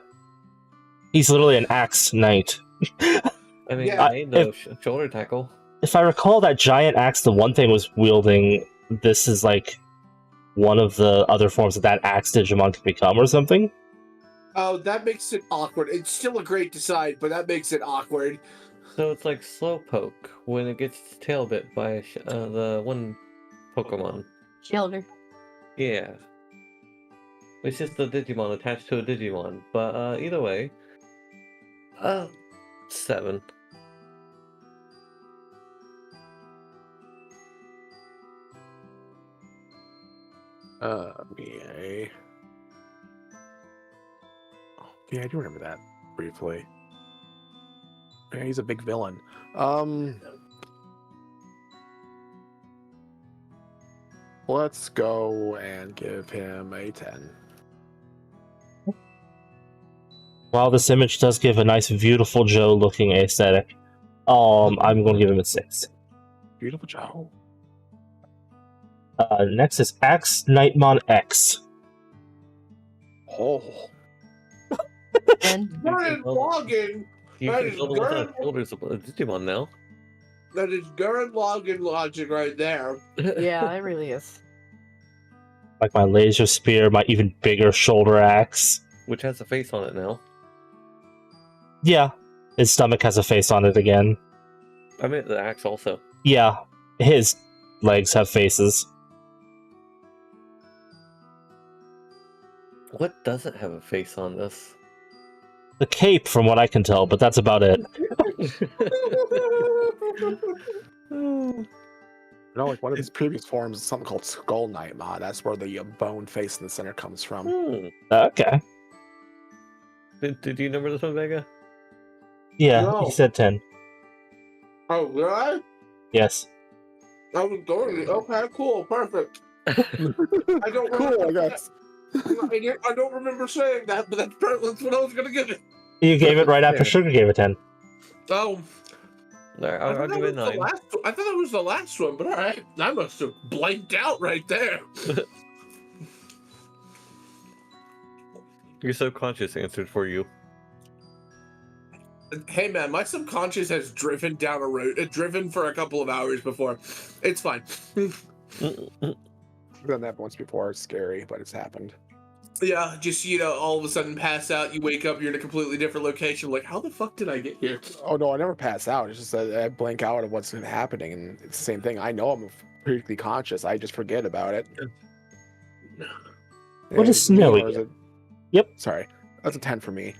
He's literally an axe knight. I mean, Yeah, he made no shoulder tackle. If I recall, that giant axe, the one thing was wielding, this is like one of the other forms that axe Digimon can become or something. Oh, that makes it awkward. It's still a great design, but that makes it awkward. So it's like Slowpoke when it gets its tail bit by the one Pokemon. Shoulder. Yeah. It's just the Digimon attached to a Digimon. But either way, 7. Yeah. Yeah, I do remember that briefly. Yeah, he's a big villain. Let's go and give him a 10. While this image does give a nice, beautiful Joe-looking aesthetic, I'm going to give him a 6. Beautiful Joe. Next is Axe Nightmon X. Oh. And Gurren Lagann. You That can is build it without Gurren. shoulders of a Digimon now. That is Gurren Lagann logic right there. yeah, it really is. Like my laser spear, my even bigger shoulder axe. Which has a face on it now. Yeah, his stomach has a face on it again. I mean, the axe also. Yeah, his legs have faces. What doesn't have a face on this? The cape, from what I can tell, but that's about it. You know, like one of his previous forms is something called Skull Nightmon. That's where the bone face in the center comes from. Okay. Did you remember this one, Vega? Yeah, No. he said 10. Oh, really? Yes. I was going. Okay, cool, perfect. I don't Cool, remember. I guess. I don't remember saying that, but that's what I was gonna give it. You gave it right after Yeah. Sugar gave it 10. Oh, Alright, I I'll thought give it that was 9. the last. I thought that was the last one, but all right, I must have blanked out right there. Your subconscious answered for you. Hey man, my subconscious has driven down a road, driven for a couple of hours before. It's fine. I've done that once before. It's scary, but it's happened. Yeah, just all of a sudden pass out. You wake up, you're in a completely different location. Like, how the fuck did I get here? Oh no, I never pass out. It's just that I blank out of what's happening, and it's the same thing. I know I'm perfectly conscious. I just forget about it. What is And, snowy? or is it- Yep. Sorry, that's a 10 for me.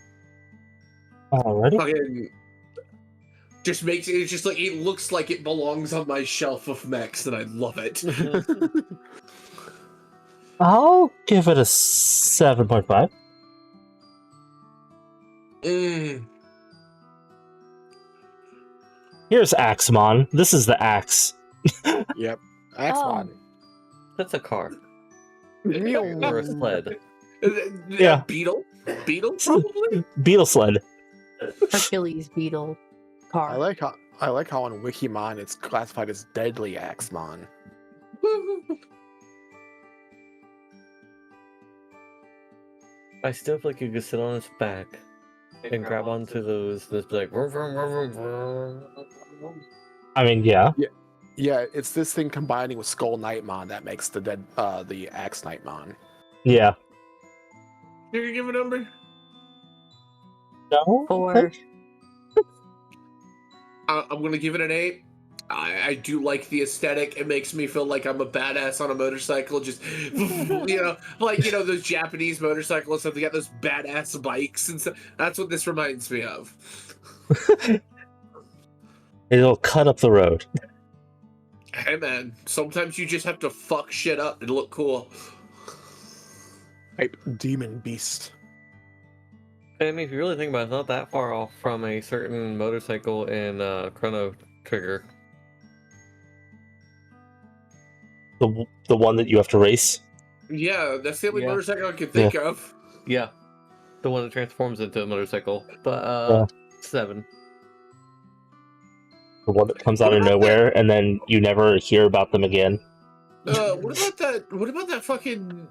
Alrighty. Fucking just makes it just like it looks like it belongs on my shelf of mechs, and I love it. I'll give it a 7.5. Here's Axemon. This is the axe. Yep. Axemon. That's a car. Mm. Or a sled. Yeah. Beetle, probably. Beetle sled. Hercules beetle car. I like how on Wikimon it's classified as deadly Axemon. I still feel like you could sit on its back and grab onto those. This be like. "Vroom, vroom, vroom, vroom, vroom." I mean, yeah. Yeah, it's this thing combining with Skull Nightmon that makes the Axe Nightmon. Yeah. Did you give a number? No? 4. I'm gonna give it an 8. I do like the aesthetic. It makes me feel like I'm a badass on a motorcycle. Just those Japanese motorcycles. So they got those badass bikes and stuff. That's what this reminds me of. It'll cut up the road. Hey man, sometimes you just have to fuck shit up and look cool. Type Demon Beast. I mean, if you really think about it, it's not that far off from a certain motorcycle in Chrono Trigger. The one that you have to race. Yeah, that's the only Yeah. motorcycle I can think of. Yeah, the one that transforms into a motorcycle. But Yeah. 7. The one that comes out What of about nowhere, and then you never hear about them again. What about that? What about that fucking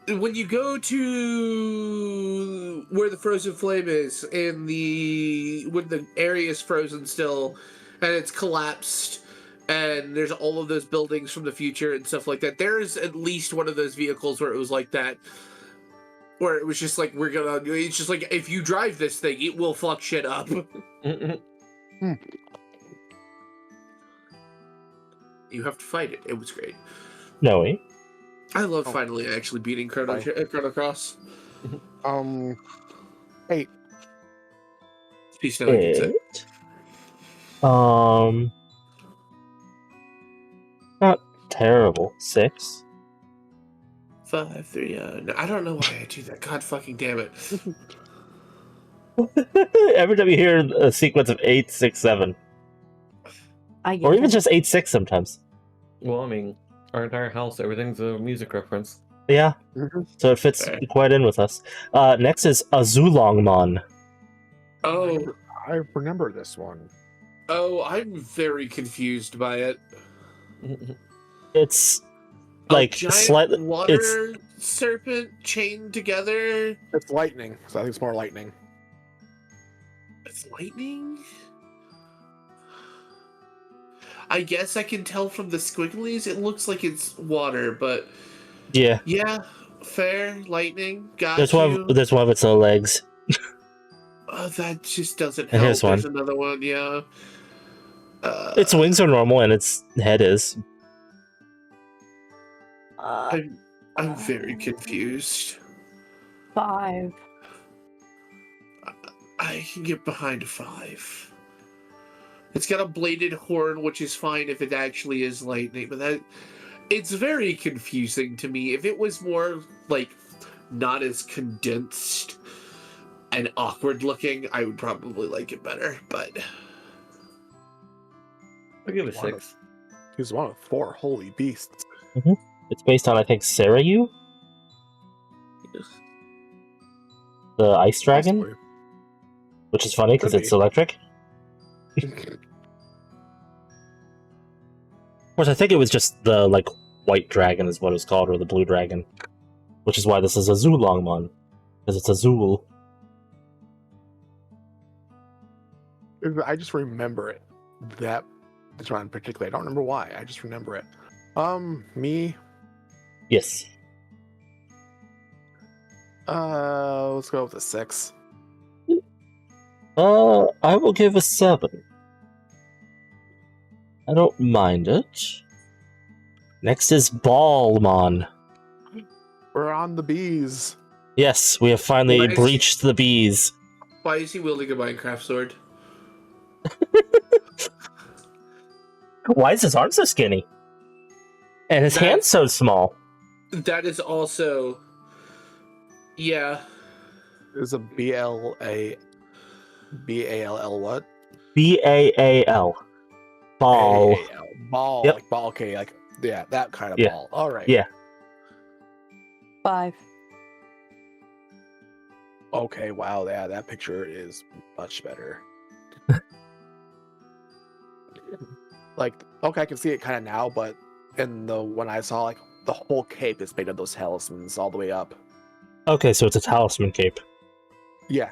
when you go to where the frozen flame is and when the area is frozen still and it's collapsed and there's all of those buildings from the future and stuff like that. There's at least one of those vehicles where it was like that, where it was just like it's just like if you drive this thing, it will fuck shit up. You have to fight it. It was great. No way. I love finally actually beating Chrono Cross. 8. Peace now, gets it. Not terrible. 6. 5, 3. No, I don't know why I do that. God fucking damn it. Every time you hear a sequence of 8, 6, 7, or even just 8, 6 sometimes. Well, I mean, our entire house, everything's a music reference. Yeah, so it fits quite in with us. Next is Azulongmon. Oh, I remember this one. oh, I'm very confused by it. It's like a giant slightly water serpent chained together. It's lightning, so I think it's more lightning. It's lightning? I guess I can tell from the squigglies. It looks like it's water, but yeah, fair. Lightning. Got there's you. there's one of its legs. Oh, that just doesn't And help. here's one. There's another one. Yeah. Its wings are normal, and its head is. I'm very confused. 5. I can get behind a 5. It's got a bladed horn, which is fine if it actually is lightning, but it's very confusing to me. If it was more like not as condensed and awkward looking, I would probably like it better, but I'll give it 6. He's one of 4 holy beasts. It's based on, I think, Sarayu, the ice dragon, Possibly. which is funny because Could it's be. electric. Of course, I think it was just the white dragon is what it's called, or the blue dragon, which is why this is Azulongmon, because it's Azul. I just remember it. This one particularly. I don't remember why. I just remember it. Me. Yes. Let's go with a 6. I will give a 7. I don't mind it. Next is Ballmon. We're on the bees. Yes, we have finally Nice. breached the bees. why is he wielding a Minecraft sword? Why is his arm so skinny? And his hands so small? That is also, yeah. Is a B-L-A... B-A-L-L what? B-A-A-L. Ball. A-A-L. Ball. Yep. Like ball, okay, like, yeah, that kind of Yeah. ball. All right. Yeah. 5. Okay, wow, yeah, that picture is much better. Like, okay, I can see it kind of now, but in the one I saw, like, the whole cape is made of those talismans all the way up. Okay, so it's a talisman cape. Yeah.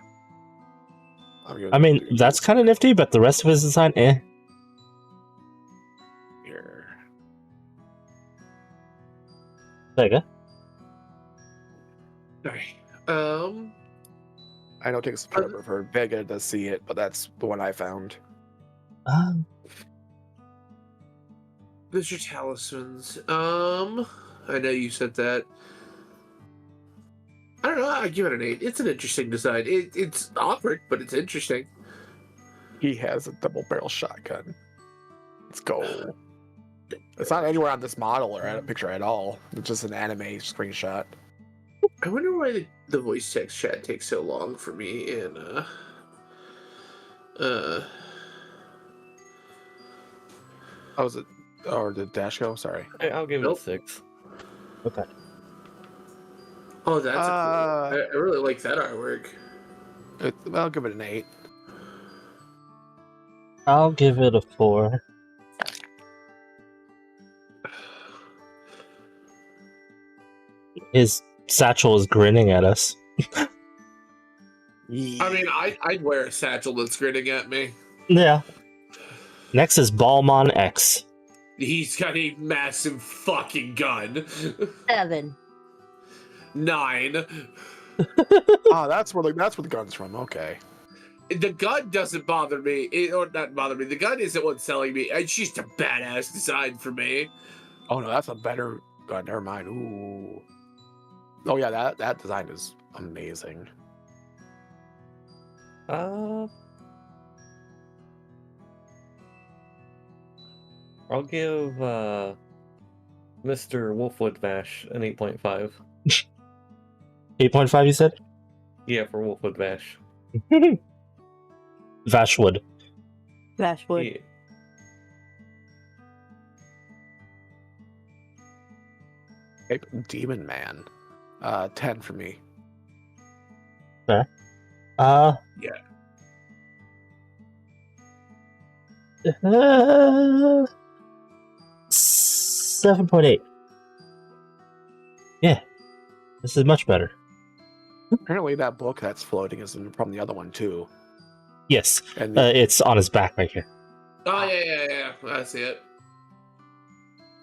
I mean, that's kind of nifty, but the rest of his design, eh. Here. There you go. Sorry. I know it takes forever for Vega to see it, but that's the one I found. Those are talismans. I know you said that. I don't know. I give it an 8. It's an interesting design. It's awkward, but it's interesting. He has a double barrel shotgun. Let's go. It's not anywhere on this model or picture at all. It's just an anime screenshot. I wonder why the voice text chat takes so long for me in Oh, was it? Or did Dash go? Sorry. I'll give it Nope. 6. Okay. Oh, that's a cool. I really like that artwork. I'll give it an 8. I'll give it a 4. His satchel is grinning at us. I mean, I'd wear a satchel that's grinning at me. Yeah. Next is Balmon X. He's got a massive fucking gun. 7. 9. Oh, that's where the gun's from. Okay. The gun doesn't bother me. Or not bother me. The gun isn't what's selling me. It's just a badass design for me. Oh no, that's a better gun. Never mind. Ooh. Oh yeah, that design is amazing. I'll give Mr. Wolfwood Vash an 8.5. 8.5, you said? Yeah, for Wolfwood Vash. Vashwood. Bashwood. Yeah. Demon Man. 10 for me. Yeah. 7.8. Yeah. This is much better. Apparently, that book that's floating is from the other one too. Yes. And It's on his back right here. Oh, yeah. I see it.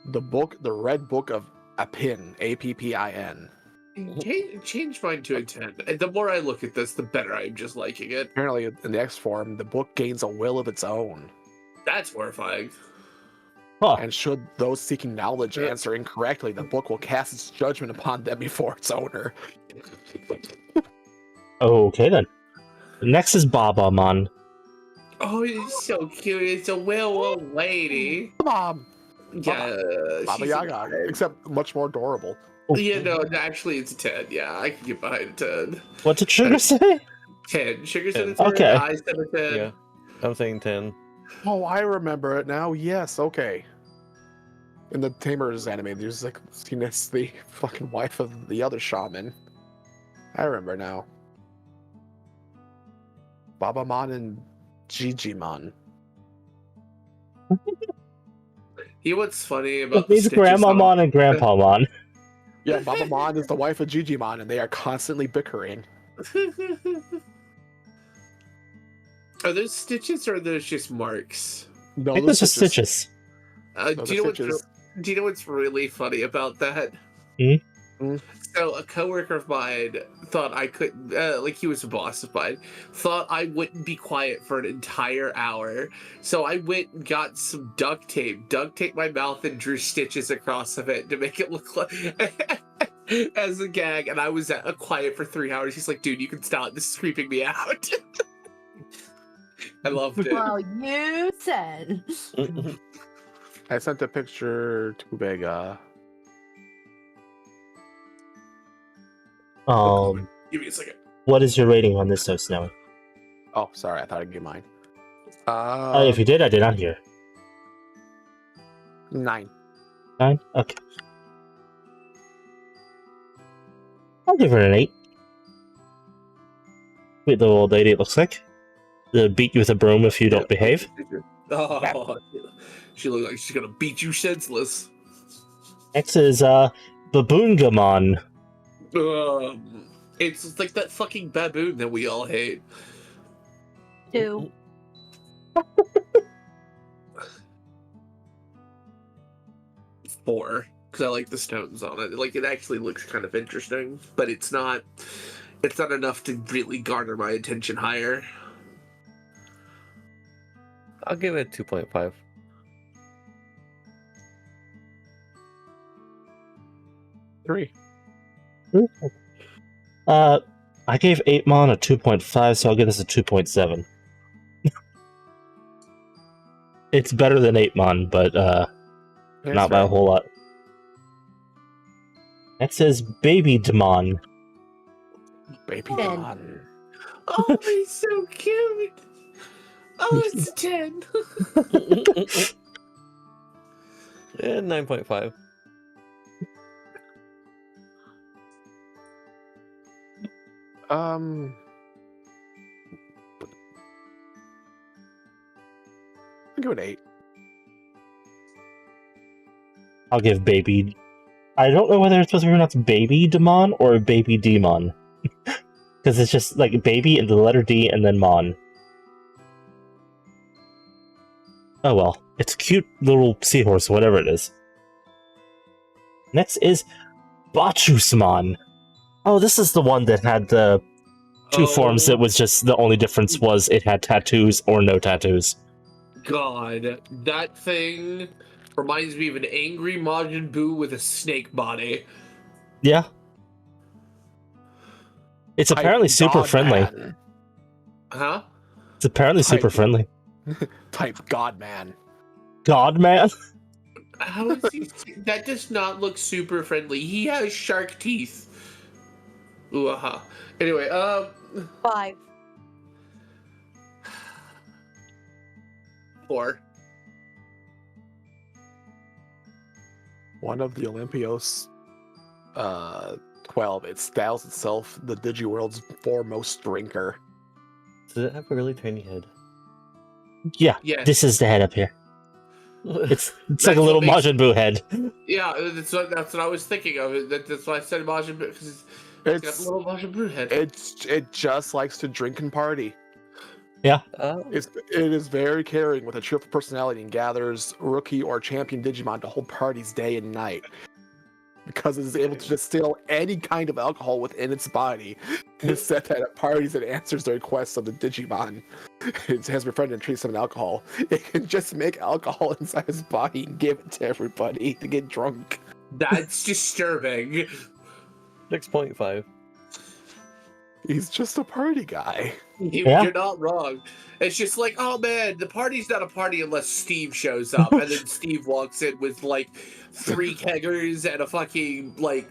the red book of Appin, Appin. Change mine to a 10. And the more I look at this, the better I'm just liking it. Apparently, in the X form, the book gains a will of its own. That's horrifying. Huh. And should those seeking knowledge answer incorrectly, the book will cast its judgment upon them before its owner. Okay, then. Next is Babamon. Oh, it's so cute. It's a old lady. Mom! Yeah. Baba she's Yaga, a- except much more adorable. Yeah, no, actually, it's a 10. Yeah, I can get behind a 10. What did Sugar say? 10. Sugar said a 10. 10. Okay. I said a 10. Yeah. I'm saying 10. Oh, I remember it now. Yes, okay. In the Tamers anime, there's like Sinus, the fucking wife of the other shaman. I remember now. Babamon and Digimon. You know what's funny about These the stitches Grandmamon and Grandpamon. Yeah, Babamon is the wife of Digimon, and they are constantly bickering. Are those stitches or are those just marks? No, I think this is Stitches. Do you know what's really funny about that? So a coworker of mine thought I couldn't, like he was a boss of mine, thought I wouldn't be quiet for an entire hour. So I went and got some duct taped my mouth and drew stitches across of it to make it look like as a gag. And I was quiet for 3 hours. He's like, dude, you can stop. This is creeping me out. I loved it. Well, you said. I sent a picture to Vega. Give me a second. What is your rating on this, though, Snowy? Oh, sorry, I thought I'd give mine. If you did, I did not hear. 9. 9? Okay. I'll give her an 8. Sweet little old lady, it looks like. They'll beat you with a broom if you don't behave. Oh, she looks like she's gonna beat you senseless. Next is Baboongamon. It's like that fucking baboon that we all hate. 2. Four, because I like the stones on it. Like, it actually looks kind of interesting, but it's not enough to really garner my attention higher. I'll give it 2.5. Three. I gave 8mon a 2.5, so I'll give this a 2.7. It's better than 8mon, but not by a whole lot. Next is Baby Demon. Baby Ten. Don. Oh, he's so cute. Oh, it's a 10. Yeah, 9.5. I'll give it 8. I'll give baby. I don't know whether it's supposed to be pronounced baby Demon or baby Demon. Because it's just like baby and the letter D and then Mon. Oh well, it's a cute little seahorse, whatever it is. Next is Bachusmon. Oh, this is the one that had the two forms that was just the only difference was it had tattoos or no tattoos. God, that thing reminds me of an angry Majin Buu with a snake body. Yeah. It's apparently super friendly. Man. Huh? It's apparently super friendly. Type God Man. God man? How is he? That does not look super friendly. He has shark teeth. Ooh, aha. Anyway, 5. 4. One of the Olympios 12. It styles itself the Digiworld's foremost drinker. Does it have a really tiny head? Yeah, Yes. this is the head up here. It's like a little Majin Buu head. Yeah, that's what I was thinking of. That's why I said Majin Buu, because it's got a little Majin Buu head. It just likes to drink and party. Yeah. It is very caring with a cheerful personality and gathers rookie or champion Digimon to hold parties day and night. Because it is able to distill any kind of alcohol within its body. It's said that at parties it answers the requests of the Digimon. It has befriended and treats them with alcohol. It can just make alcohol inside his body and give it to everybody to get drunk. That's disturbing. 6.5. He's just a party guy. You're not wrong. It's just like, oh man, the party's not a party unless Steve shows up, and then Steve walks in with like 3 keggers and a fucking like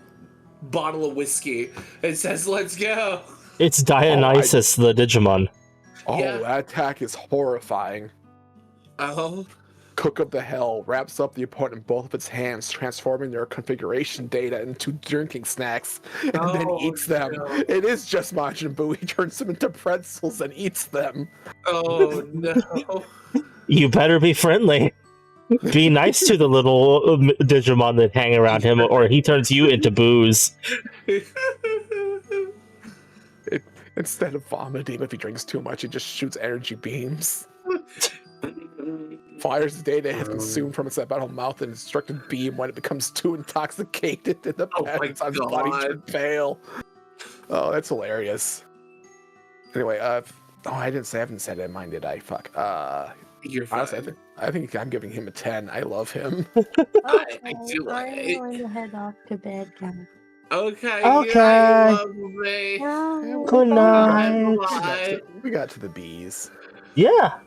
bottle of whiskey and says, "Let's go." It's Dionysus, the Digimon. Oh, Yeah. that attack is horrifying. Oh, Cook of the Hell wraps up the opponent in both of its hands, transforming their configuration data into drinking snacks, and then eats them. no. It is just Majin Buu. He turns them into pretzels and eats them. Oh no. You better be friendly. Be nice to the little Digimon that hang around him, or he turns you into booze. Instead of vomiting, if he drinks too much, he just shoots energy beams. Fires the data it has consumed from its metal mouth and destructive beam when it becomes too intoxicated and the patterns on his body turn pale. Oh, that's hilarious. Anyway, I haven't said it, mine, did I? Fuck. You're fine. Honestly, I think I'm giving him a 10. I love him. I do like it. I'm going to head off to bed now. Okay. Okay. Lovely. Good night. Bye. We got to the bees. Yeah.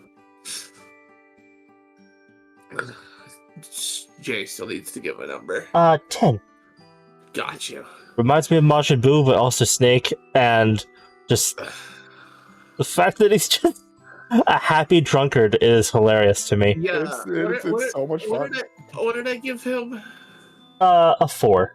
Jay still needs to give a number. 10. Got you. Reminds me of Majin Buu, but also Snake, and just the fact that he's just a happy drunkard is hilarious to me. Yeah. It's so much fun. What did I give him? A 4.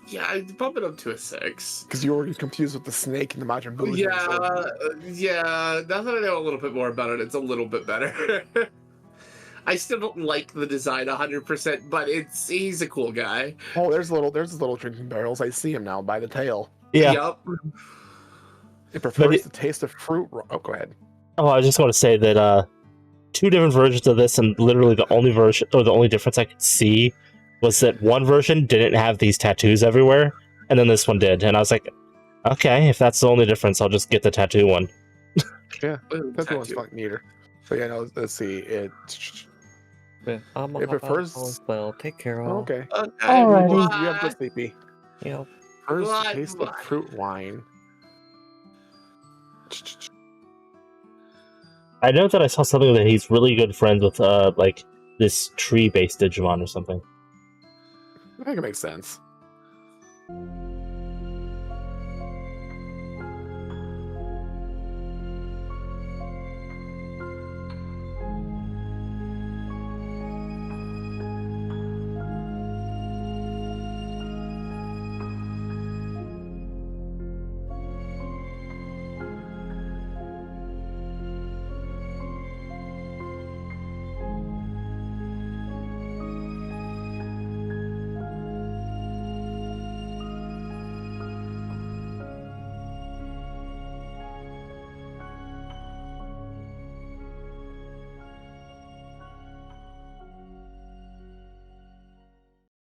Yeah, I bump it up to a 6. Because you were confused with the snake and the Majin Buu. Yeah. Now that I know a little bit more about it, it's a little bit better. I still don't like the design 100%, but he's a cool guy. Oh, there's little drinking barrels. I see him now by the tail. Yeah. Yup. It prefers the taste of fruit. Oh, go ahead. Oh, I was just going to say that 2 different versions of this, and literally the only version or the only difference I could see was that one version didn't have these tattoos everywhere, and then this one did. And I was like, okay, if that's the only difference, I'll just get the tattoo one. Yeah, that one's fucking neater. So yeah, no, let's see. It prefers. Well, take care. All. Okay. Alrighty. You have to sleepy. Yeah. First taste of fruit wine. I know that I saw something that he's really good friends with, like this tree-based Digimon or something. I think it makes sense.